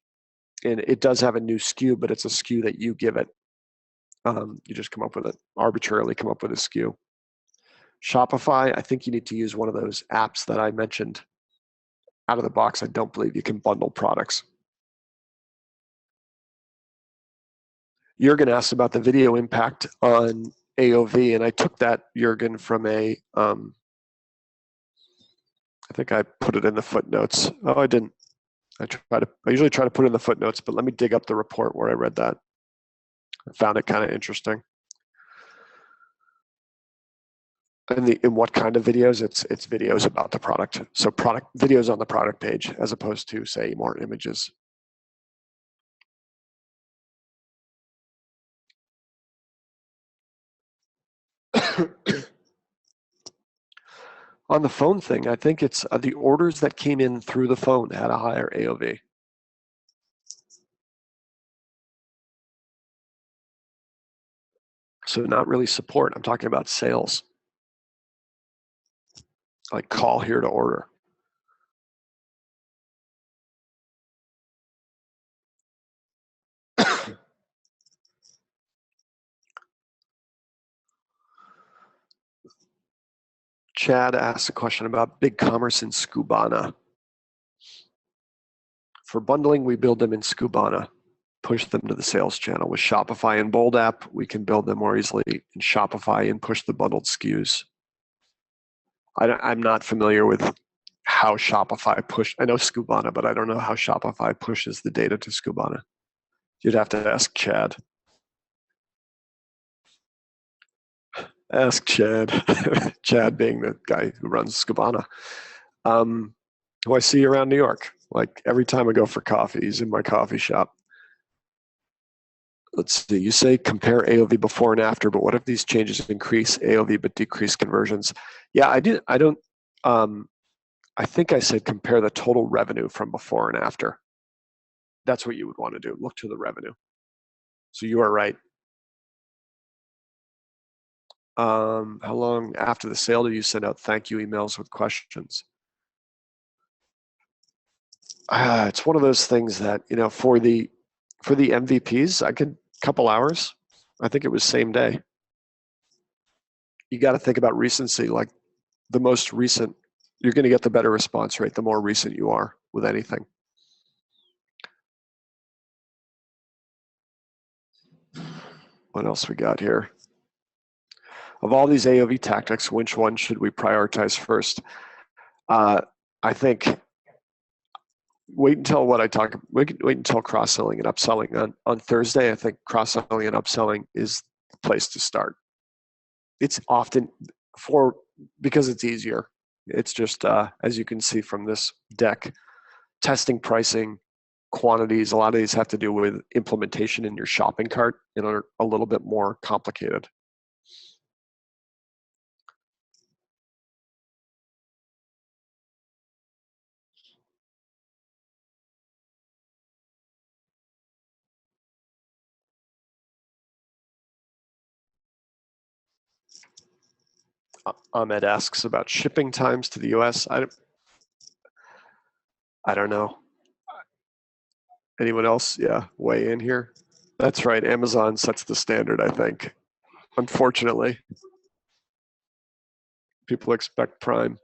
And it does have a new SKU, but it's a SKU that you give it. You just arbitrarily come up with a SKU. Shopify, I think you need to use one of those apps that I mentioned. Out of the box, I don't believe you can bundle products. Jürgen asked about the video impact on AOV, and I took that, Jürgen, from I think I put it in the footnotes. Oh, I didn't. I usually try to put it in the footnotes, but let me dig up the report where I read that. I found it kind of interesting. In what kind of videos? It's videos about the product. So videos on the product page, as opposed to, say, more images. On the phone thing, I think it's the orders that came in through the phone had a higher AOV. So not really support. I'm talking about sales. Like call here to order. Chad asked a question about BigCommerce and Skubana. For bundling, we build them in Skubana, push them to the sales channel. With Shopify and Bold App, we can build them more easily in Shopify and push the bundled SKUs. I'm not familiar with how Shopify I know Skubana, but I don't know how Shopify pushes the data to Skubana. You'd have to ask Chad. Ask Chad. Chad being the guy who runs Scabana. Who I see around New York. Like every time I go for coffee, he's in my coffee shop. Let's see, you say compare AOV before and after, but what if these changes increase AOV but decrease conversions? Yeah, I don't, I think I said compare the total revenue from before and after. That's what you would want to do. Look to the revenue. So you are right. How long after the sale do you send out thank you emails with questions? It's one of those things that, you know, for the MVPs, I could couple hours. I think it was same day. You got to think about recency. Like the most recent, you're going to get the better response rate the more recent you are with anything. What else we got here? Of all these AOV tactics, which one should we prioritize first? I think wait until wait until cross-selling and upselling on Thursday. I think cross-selling and upselling is the place to start. It's often because it's easier. It's just as you can see from this deck, testing pricing, quantities. A lot of these have to do with implementation in your shopping cart and are a little bit more complicated. Ahmed asks about shipping times to the US. I don't know. Anyone else? Yeah, weigh in here. That's right. Amazon sets the standard, I think. Unfortunately, people expect Prime.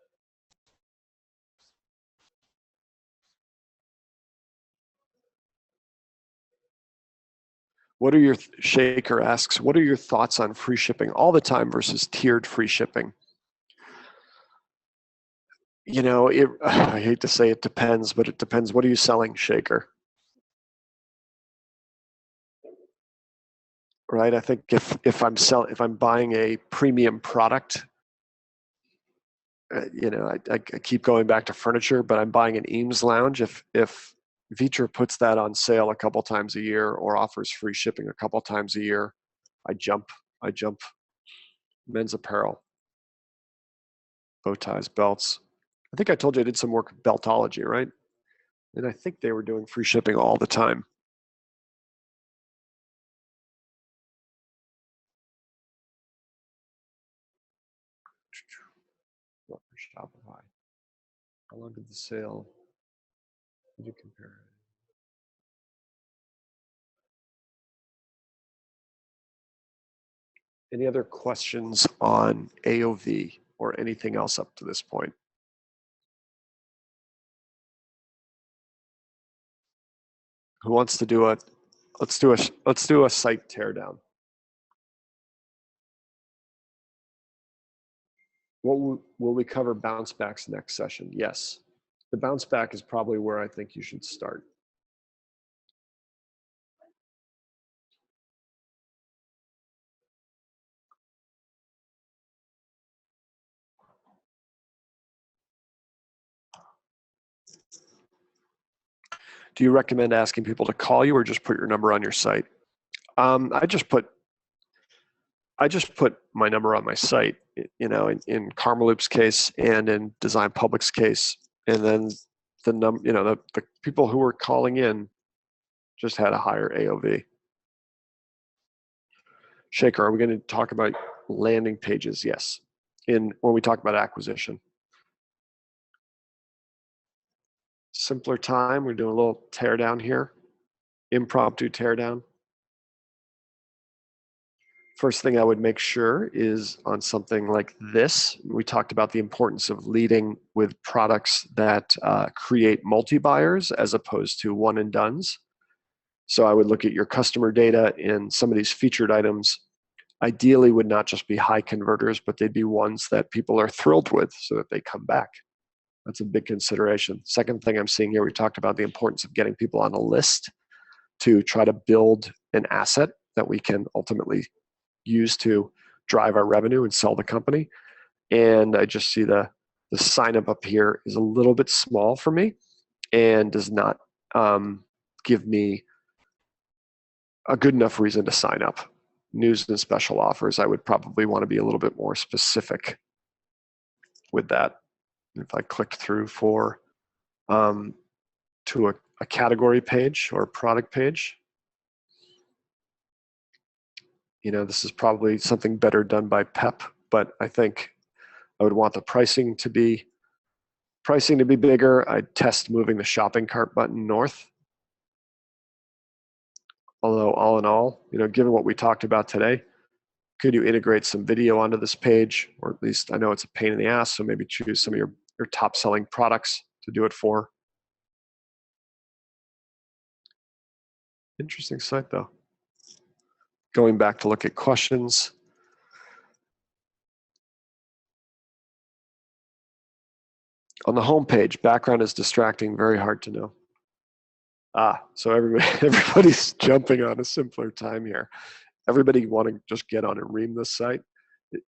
What are your Shaker asks, what are your thoughts on free shipping all the time versus tiered free shipping? You know, I hate to say it depends, but it depends. What are you selling, Shaker? Right. I think if I'm buying a premium product, you know, I keep going back to furniture, but I'm buying an Eames lounge. If Vitra puts that on sale a couple times a year or offers free shipping a couple times a year, I jump. Men's apparel, bow ties, belts. I think I told you I did some work with Beltology, right? And I think they were doing free shipping all the time. Shopify. How long did the sale? Did you compare it? Any other questions on AOV or anything else up to this point? Who wants to do a? Let's do a site teardown. Will we cover bounce backs next session? Yes. The bounce back is probably where I think you should start. Do you recommend asking people to call you or just put your number on your site? I just put my number on my site, you know, in Karmaloop's case and in Design Public's case, and then the people who were calling in just had a higher AOV. Shaker, are we going to talk about landing pages? Yes. When we talk about acquisition. Simpler time, we're doing a little teardown here. Impromptu teardown. First thing I would make sure is on something like this, we talked about the importance of leading with products that create multi-buyers as opposed to one and dones. So I would look at your customer data in some of these featured items. Ideally would not just be high converters, but they'd be ones that people are thrilled with so that they come back. That's a big consideration. Second thing I'm seeing here, we talked about the importance of getting people on a list to try to build an asset that we can ultimately use to drive our revenue and sell the company. And I just see the sign up here is a little bit small for me and does not give me a good enough reason to sign up. News and special offers, I would probably want to be a little bit more specific with that. If I click through to a category page or a product page, this is probably something better done by PEP, but I think I would want the pricing to be bigger. I'd test moving the shopping cart button north. Although all in all, given what we talked about today, could you integrate some video onto this page? Or at least I know it's a pain in the ass, so maybe choose some of your top selling products to do it for. Interesting site though. Going back to look at questions. On the home page, background is distracting, very hard to know. So everybody's jumping on a simpler time here. Everybody want to just get on and ream this site.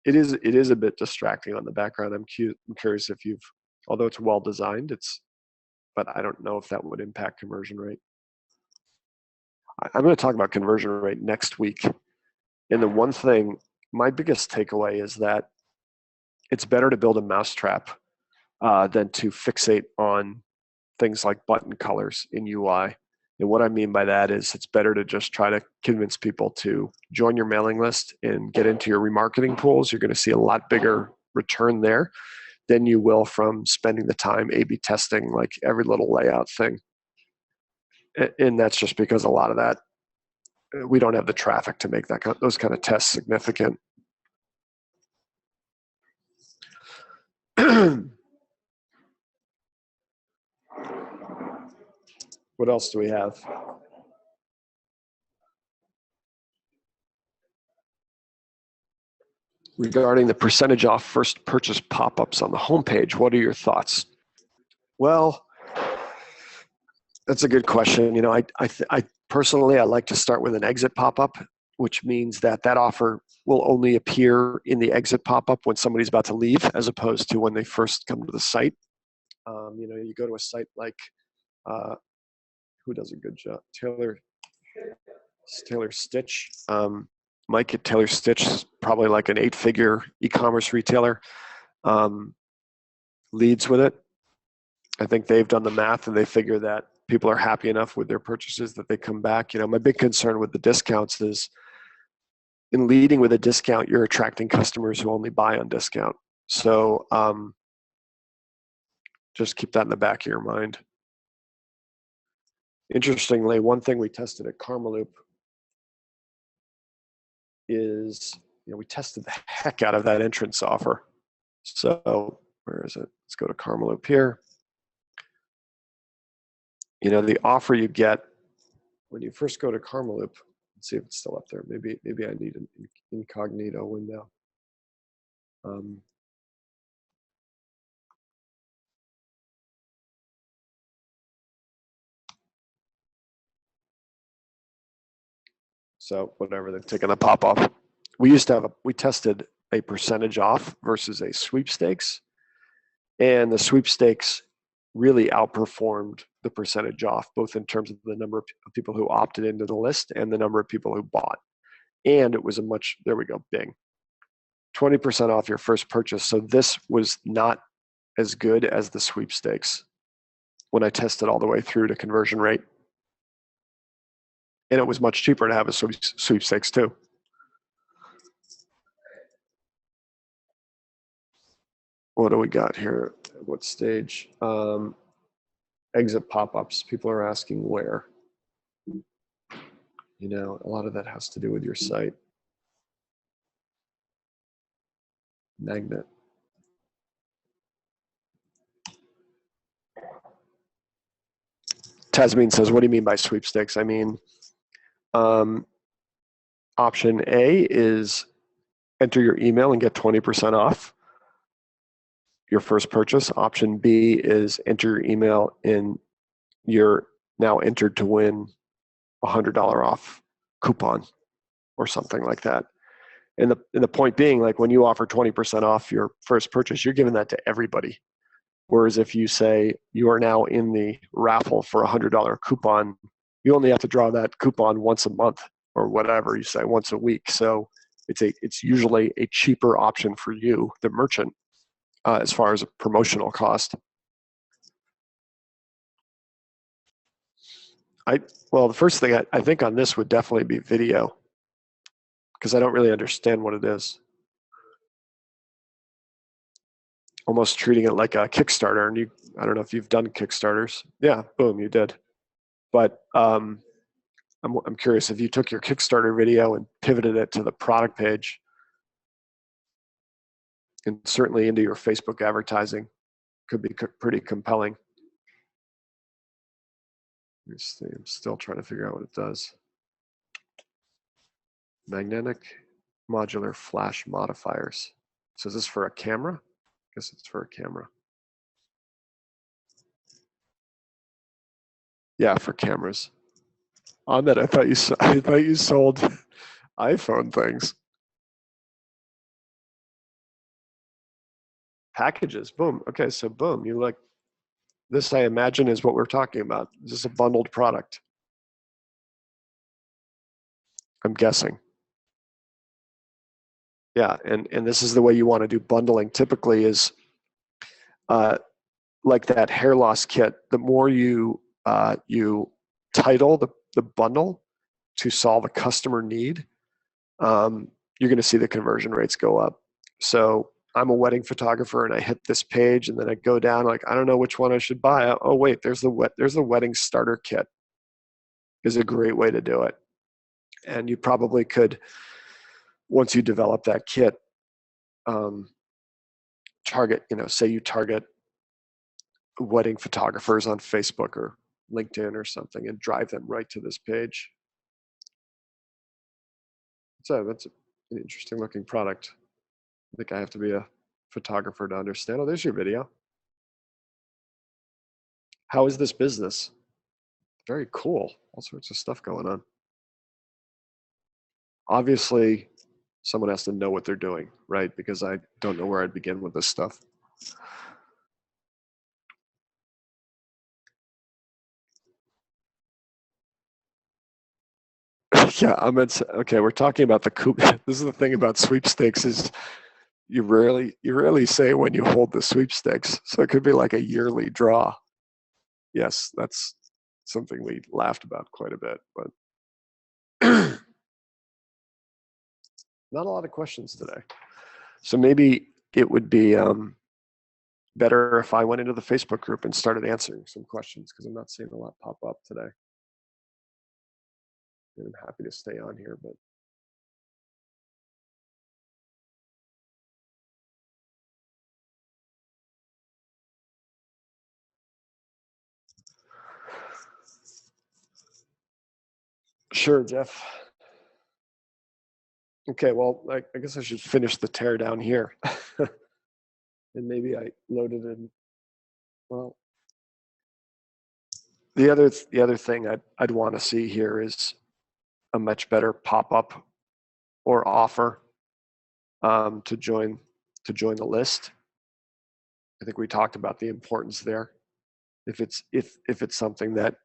It is a bit distracting on the background. I'm curious if although it's well designed, but I don't know if that would impact conversion rate. I'm going to talk about conversion rate next week. And the one thing, my biggest takeaway is that it's better to build a mousetrap than to fixate on things like button colors in UI. And what I mean by that is it's better to just try to convince people to join your mailing list and get into your remarketing pools. You're going to see a lot bigger return there than you will from spending the time A/B testing like every little layout thing. And that's just because a lot of that, we don't have the traffic to make those kind of tests significant. What else do we have? Regarding the percentage off first purchase pop-ups on the homepage, what are your thoughts? Well, that's a good question. I personally, I like to start with an exit pop-up, which means that offer will only appear in the exit pop-up when somebody's about to leave, as opposed to when they first come to the site. You go to a site like, who does a good job? Taylor Stitch. Mike at Taylor Stitch is probably like an 8-figure e-commerce retailer. Leads with it. I think they've done the math and they figure that people are happy enough with their purchases that they come back. My big concern with the discounts is in leading with a discount, you're attracting customers who only buy on discount. So just keep that in the back of your mind. Interestingly, one thing we tested at Karmaloop is, we tested the heck out of that entrance offer. So where is it? Let's go to Karmaloop here. The offer you get when you first go to Karmaloop, let's see if it's still up there. Maybe I need an incognito window. So whatever, they're taking the pop off. We tested a percentage off versus a sweepstakes, and the sweepstakes really outperformed the percentage off, both in terms of the number of people who opted into the list and the number of people who bought. And it was there we go, bing, 20% off your first purchase. So this was not as good as the sweepstakes when I tested all the way through to conversion rate. And it was much cheaper to have a sweepstakes too. What do we got here? What stage? Exit pop-ups. People are asking where. A lot of that has to do with your site. Magnet. Tasmin says, what do you mean by sweepstakes? I mean, option A is enter your email and get 20% off your first purchase. Option B is enter your email and you're now entered to win $100 off coupon or something like that. And the point being, like when you offer 20% off your first purchase, you're giving that to everybody. Whereas if you say you are now in the raffle for a $100 coupon, you only have to draw that coupon once a month or whatever you say, once a week. So it's usually a cheaper option for you, the merchant, as far as a promotional cost. Well, the first thing I think on this would definitely be video, because I don't really understand what it is. Almost treating it like a Kickstarter, and I don't know if you've done Kickstarters. Yeah, boom, you did. But I'm curious if you took your Kickstarter video and pivoted it to the product page, and certainly into your Facebook advertising, could be pretty compelling. Let me see, I'm still trying to figure out what it does. Magnetic modular flash modifiers. So is this for a camera? I guess it's for a camera. Yeah, for cameras. On that, I thought you sold iPhone things. Packages, boom. Okay, so boom, you like this, I imagine, is what we're talking about. Is this a bundled product? I'm guessing. Yeah, and this is the way you want to do bundling typically is like that hair loss kit. The more you title the bundle to solve a customer need, you're going to see the conversion rates go up. So I'm a wedding photographer and I hit this page and then I go down like, I don't know which one I should buy. Oh wait, there's the wedding starter kit is a great way to do it. And you probably could, once you develop that kit, target, say you target wedding photographers on Facebook or LinkedIn or something and drive them right to this page. So that's an interesting looking product. I think I have to be a photographer to understand. Oh, there's your video. How is this business? Very cool. All sorts of stuff going on. Obviously, someone has to know what they're doing, right? Because I don't know where I'd begin with this stuff. Yeah, okay, we're talking about the coup. This is the thing about sweepstakes is you rarely say when you hold the sweepstakes. So it could be like a yearly draw. Yes, that's something we laughed about quite a bit, but not a lot of questions today. So maybe it would be better if I went into the Facebook group and started answering some questions because I'm not seeing a lot pop up today. And I'm happy to stay on here, but sure, Jeff. Okay, well, I guess I should finish the tear down here. And maybe I loaded in. Well, the other thing I'd want to see here is a much better pop-up or offer to join the list. I think we talked about the importance there. If it's something that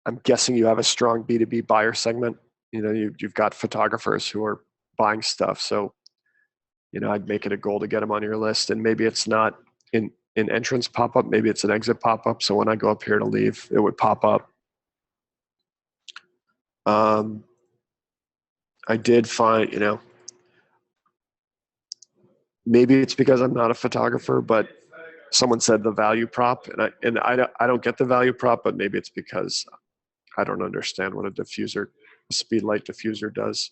I'm guessing you have a strong B2B buyer segment, you've got photographers who are buying stuff, so I'd make it a goal to get them on your list. And maybe it's not in entrance pop-up, maybe it's an exit pop-up, so when I go up here to leave, it would pop up. I did find, maybe it's because I'm not a photographer, but someone said the value prop, and I don't get the value prop, but maybe it's because I don't understand what a speed light diffuser does.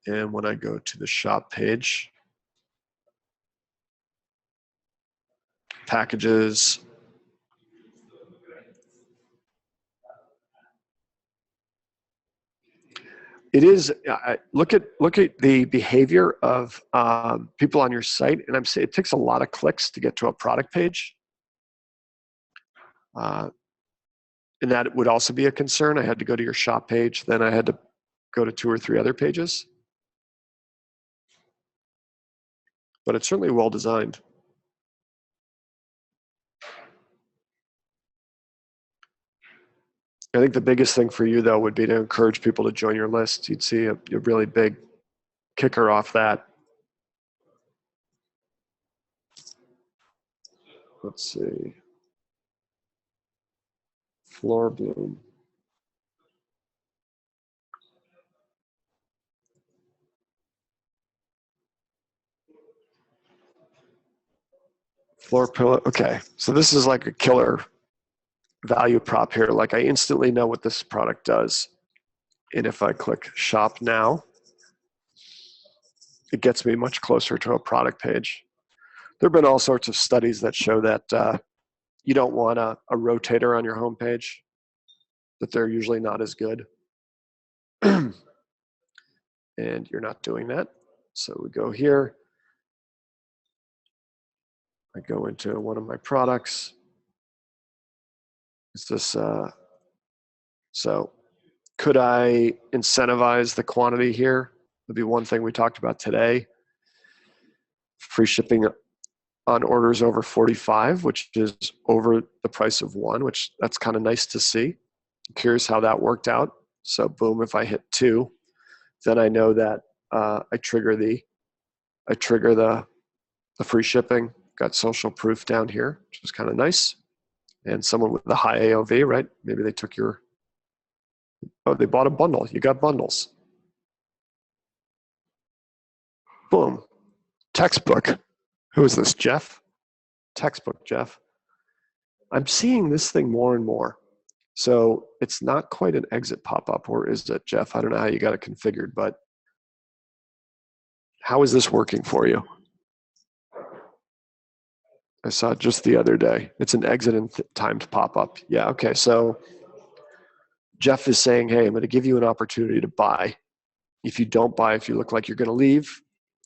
And when I go to the shop page, packages, it is, look at the behavior of people on your site, and I'm saying it takes a lot of clicks to get to a product page. And that would also be a concern. I had to go to your shop page, then I had to go to 2 or 3 other pages. But it's certainly well designed. I think the biggest thing for you, though, would be to encourage people to join your list. You'd see a really big kicker off that. Let's see. Floor bloom. Floor pillow. Okay, so this is like a killer value prop here. Like, I instantly know what this product does. And if I click shop now, it gets me much closer to a product page. There have been all sorts of studies that show that you don't want a rotator on your homepage, that they're usually not as good. And you're not doing that. So we go here. I go into one of my products. Is this, so could I incentivize the quantity here? Would be one thing we talked about today. Free shipping on orders over 45, which is over the price of one, which that's kind of nice to see. I'm curious how that worked out. So boom, if I hit 2, then I know that I trigger the free shipping. Got social proof down here, which is kind of nice. And someone with the high AOV, right? Maybe they took your, oh, they bought a bundle. You got bundles. Boom. Textbook. Who is this, Jeff? Textbook, Jeff. I'm seeing this thing more and more. So it's not quite an exit pop-up, or is it, Jeff? I don't know how you got it configured, but how is this working for you? I saw it just the other day. It's an exit and timed pop-up. Yeah, okay. So Jeff is saying, hey, I'm going to give you an opportunity to buy. If you don't buy, if you look like you're going to leave,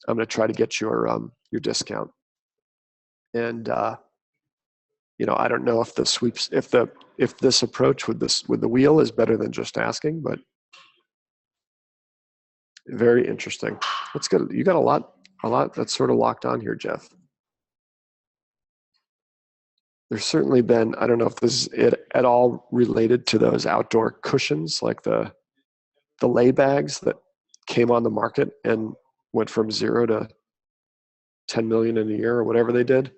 I'm going to try to get your discount. And you know, I don't know if the sweeps, if this approach with the wheel is better than just asking, but very interesting. Let's get, you got a lot that's sort of locked on here, Jeff. There's certainly been, I don't know if this is at all related to those outdoor cushions, like the lay bags that came on the market and went from 0 to 10 million in a year or whatever they did.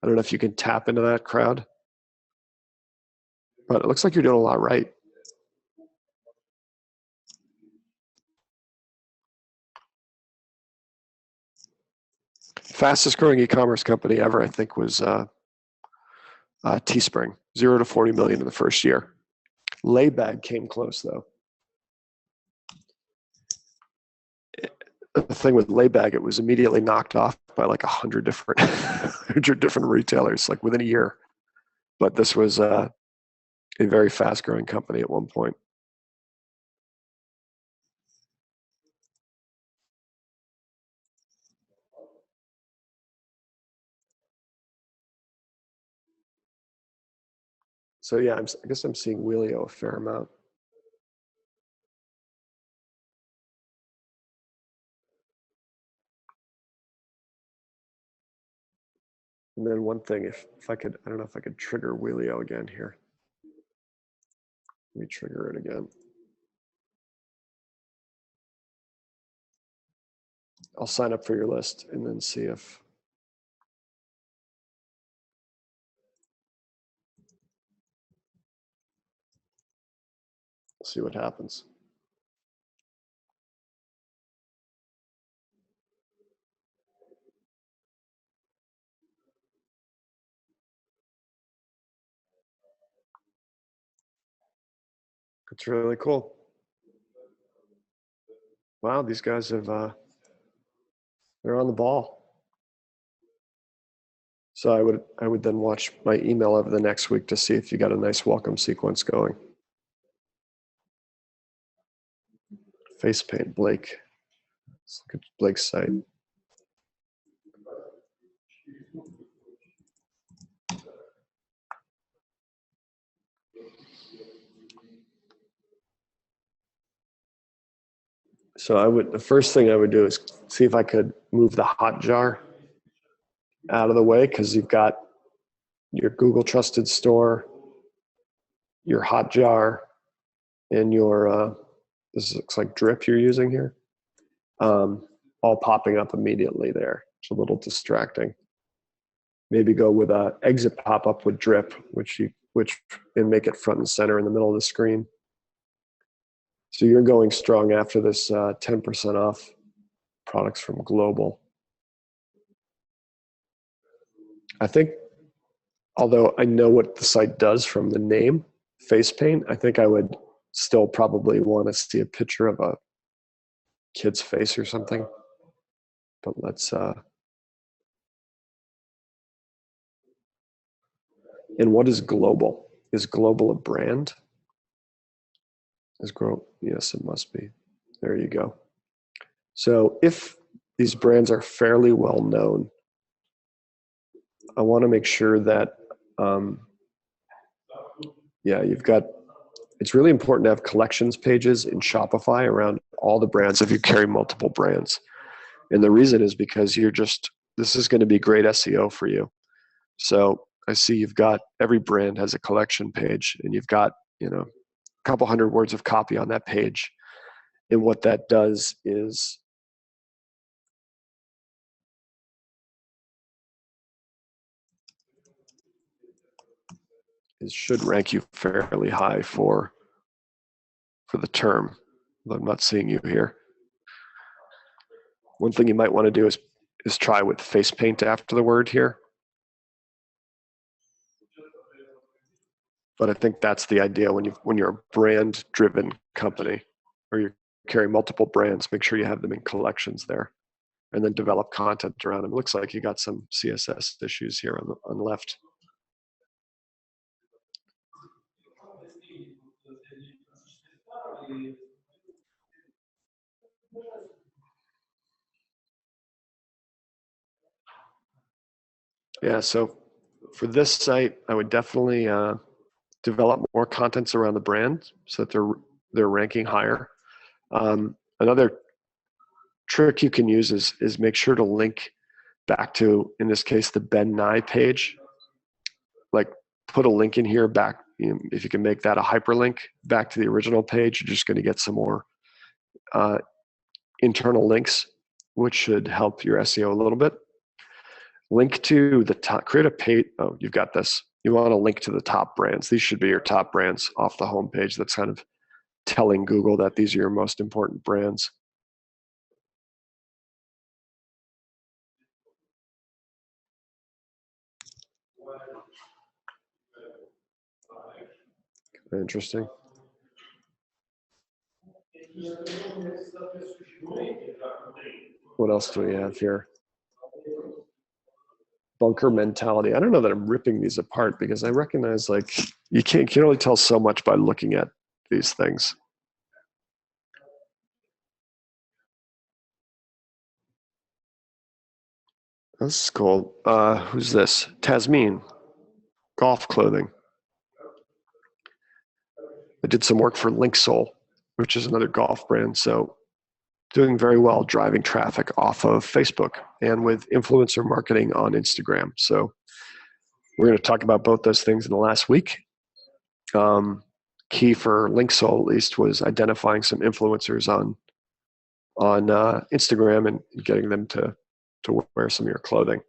I don't know if you can tap into that crowd, but it looks like you're doing a lot right. Fastest growing e-commerce company ever, I think, was Teespring, 0 to 40 million in the first year. Laybag came close, though. The thing with Laybag, it was immediately knocked off by like 100 different, 100 different retailers, like within a year. But this was a very fast-growing company at one point. So yeah, I guess I'm seeing Wheelio a fair amount. And then one thing, if I could, I don't know if I could trigger Wheelio again here. Let me trigger it again. I'll sign up for your list and then see if. See what happens. It's really cool. Wow, these guys have, they're on the ball. So I would then watch my email over the next week to see if you got a nice welcome sequence going. Face paint, Blake. Let's look at Blake's site. So the first thing I would do is see if I could move the Hotjar out of the way, because you've got your Google Trusted Store, your Hotjar, and your, this looks like Drip you're using here, all popping up immediately there. It's a little distracting. Maybe go with a exit pop-up with Drip, and make it front and center in the middle of the screen. So you're going strong after this 10% off products from Global. I think, although I know what the site does from the name, face paint, I think I would still probably want to see a picture of a kid's face or something. But let's, and what is Global? Is Global a brand? Yes, it must be. There you go. So if these brands are fairly well known, I want to make sure that, it's really important to have collections pages in Shopify around all the brands if you carry multiple brands. And the reason is because this is going to be great SEO for you. So I see you've got, every brand has a collection page, and you've got, a couple hundred words of copy on that page. And what that does is should rank you fairly high for the term. I'm not seeing you here. One thing you might want to do is try with face paint after the word here. But I think that's the idea when you're a brand-driven company, or you carry multiple brands, make sure you have them in collections there, and then develop content around them. It looks like you got some CSS issues here on the left. Yeah, so for this site, I would definitely develop more contents around the brand so that they're ranking higher. Another trick you can use is make sure to link back to, in this case, the Ben Nye page. Like, put a link in here back. If you can make that a hyperlink back to the original page, you're just going to get some more internal links, which should help your SEO a little bit. Link to the top, create a page. Oh, you've got this. You want to link to the top brands. These should be your top brands off the homepage. That's kind of telling Google that these are your most important brands. Interesting. What else do we have here? Bunker mentality. I don't know that I'm ripping these apart, because I recognize, like, you can only tell so much by looking at these things. This is cool. Who's this? Tasmin Golf Clothing. I did some work for Linksole, which is another golf brand. So doing very well driving traffic off of Facebook and with influencer marketing on Instagram. So we're going to talk about both those things in the last week. Key for Linksole, at least, was identifying some influencers on Instagram and getting them to wear some of your clothing.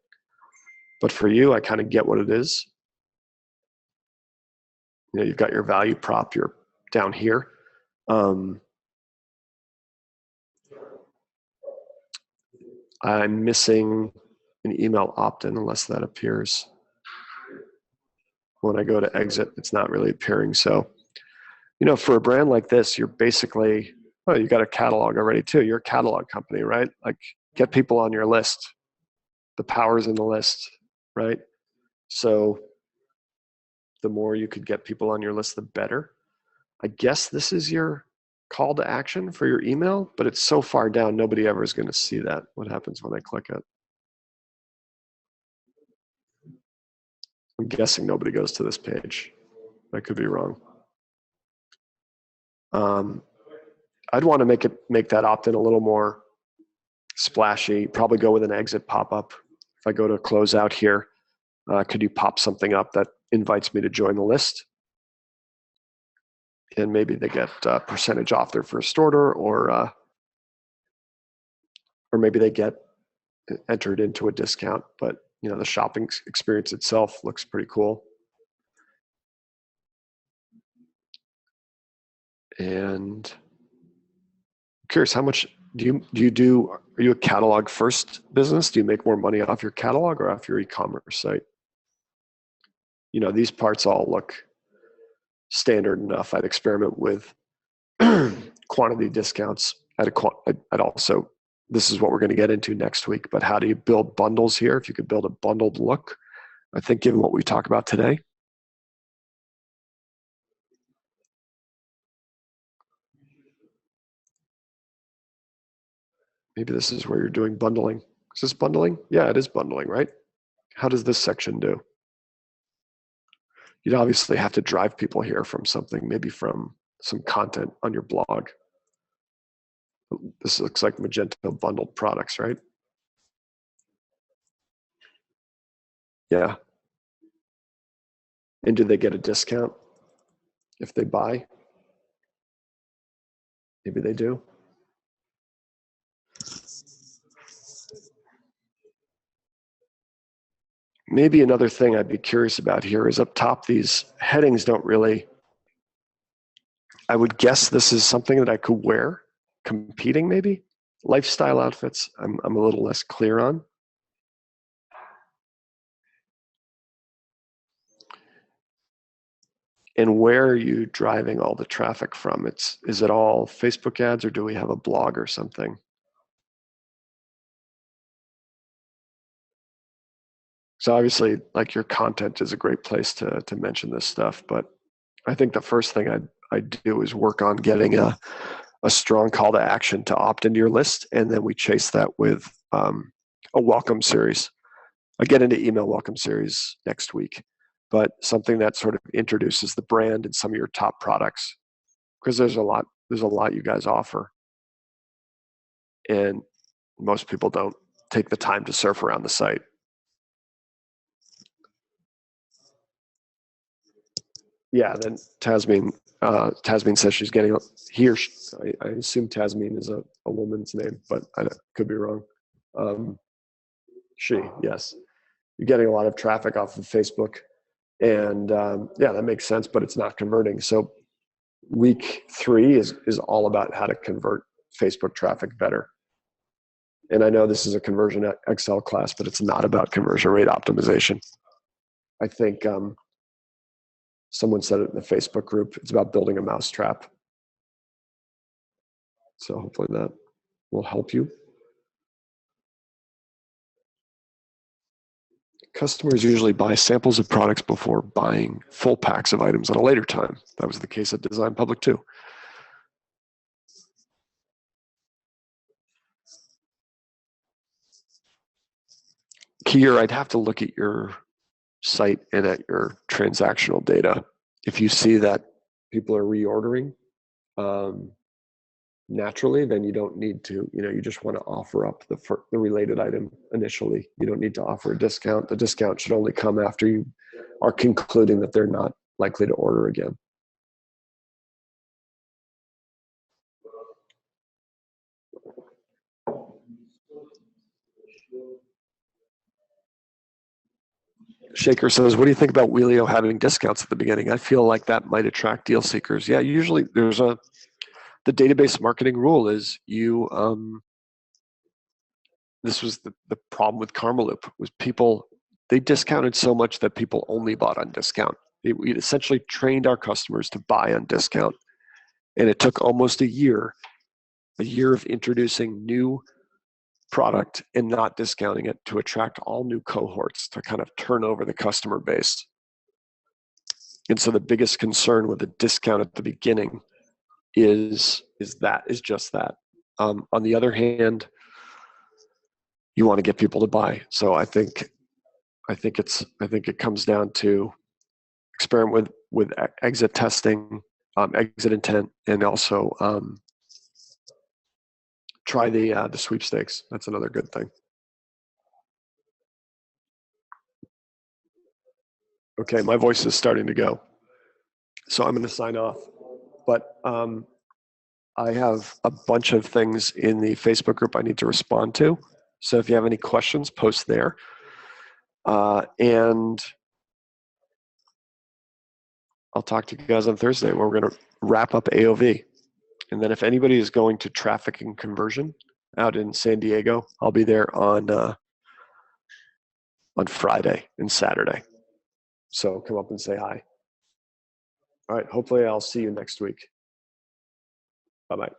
But for you, I kind of get what it is. You've got your value prop. You're down here. I'm missing an email opt-in unless that appears. When I go to exit, it's not really appearing. So, for a brand like this, you're basically, you got a catalog already too. You're a catalog company, right? Like, get people on your list. The power's in the list, right? So the more you could get people on your list, the better. I guess this is your call to action for your email, but it's so far down, nobody ever is going to see that. What happens when I click it? I'm guessing nobody goes to this page. I could be wrong. I'd want to make that opt-in a little more splashy. Probably go with an exit pop-up. If I go to close out here, could you pop something up that invites me to join the list? And maybe they get a percentage off their first order, or maybe they get entered into a discount. But the shopping experience itself looks pretty cool. And I'm curious, how much are you a catalog first business? Do you make more money off your catalog or off your e-commerce site? These parts all look standard enough. I'd experiment with quantity discounts I'd also, this is what we're going to get into next week, but how do you build bundles here? If you could build a bundled look, I think given what we talk about today, maybe this is where you're doing bundling. Is this bundling? Yeah, it is bundling, right? How does this section do? You'd obviously have to drive people here from something, maybe from some content on your blog. This looks like Magento bundled products, right? Yeah. And do they get a discount if they buy? Maybe they do. Maybe another thing I'd be curious about here is up top, these headings don't really, I would guess this is something that I could wear, competing maybe. Lifestyle outfits, I'm a little less clear on. And where are you driving all the traffic from? Is it all Facebook ads, or do we have a blog or something? So obviously, like, your content is a great place to mention this stuff, but I think the first thing I'd do is work on getting a strong call to action to opt into your list, and then we chase that with a welcome series. I get into email welcome series next week, but something that sort of introduces the brand and some of your top products, because there's a lot you guys offer, and most people don't take the time to surf around the site. Yeah, then Tasmin says she's getting here. I assume Tasmin is a woman's name, but I could be wrong. She, yes. You're getting a lot of traffic off of Facebook, and yeah, that makes sense, but it's not converting. So week 3 is all about how to convert Facebook traffic better. And I know this is a conversion Excel class, but it's not about conversion rate optimization. I think someone said it in the Facebook group, it's about building a mousetrap. So hopefully that will help you. Customers usually buy samples of products before buying full packs of items at a later time. That was the case at Design Public too. Here, I'd have to look at your site and at your transactional data. If you see that people are reordering naturally, then you don't need to, you just want to offer up the related item initially. You don't need to offer a discount. The discount should only come after you are concluding that they're not likely to order again. Shaker says, what do you think about Wheelio having discounts at the beginning? I feel like that might attract deal seekers. Yeah, usually the database marketing rule is this was the problem with Karmaloop, was they discounted so much that people only bought on discount. We essentially trained our customers to buy on discount. And it took almost a year of introducing new product and not discounting it to attract all new cohorts to kind of turn over the customer base. And so the biggest concern with a discount at the beginning is just that. On the other hand, you want to get people to buy. So I think it comes down to experiment with exit testing, exit intent, and also try the sweepstakes. That's another good thing. Okay, my voice is starting to go, so I'm going to sign off. But I have a bunch of things in the Facebook group I need to respond to. So if you have any questions, post there. And I'll talk to you guys on Thursday where we're going to wrap up AOV. And then if anybody is going to traffic and conversion out in San Diego, I'll be there on Friday and Saturday. So come up and say hi. All right, hopefully I'll see you next week. Bye-bye.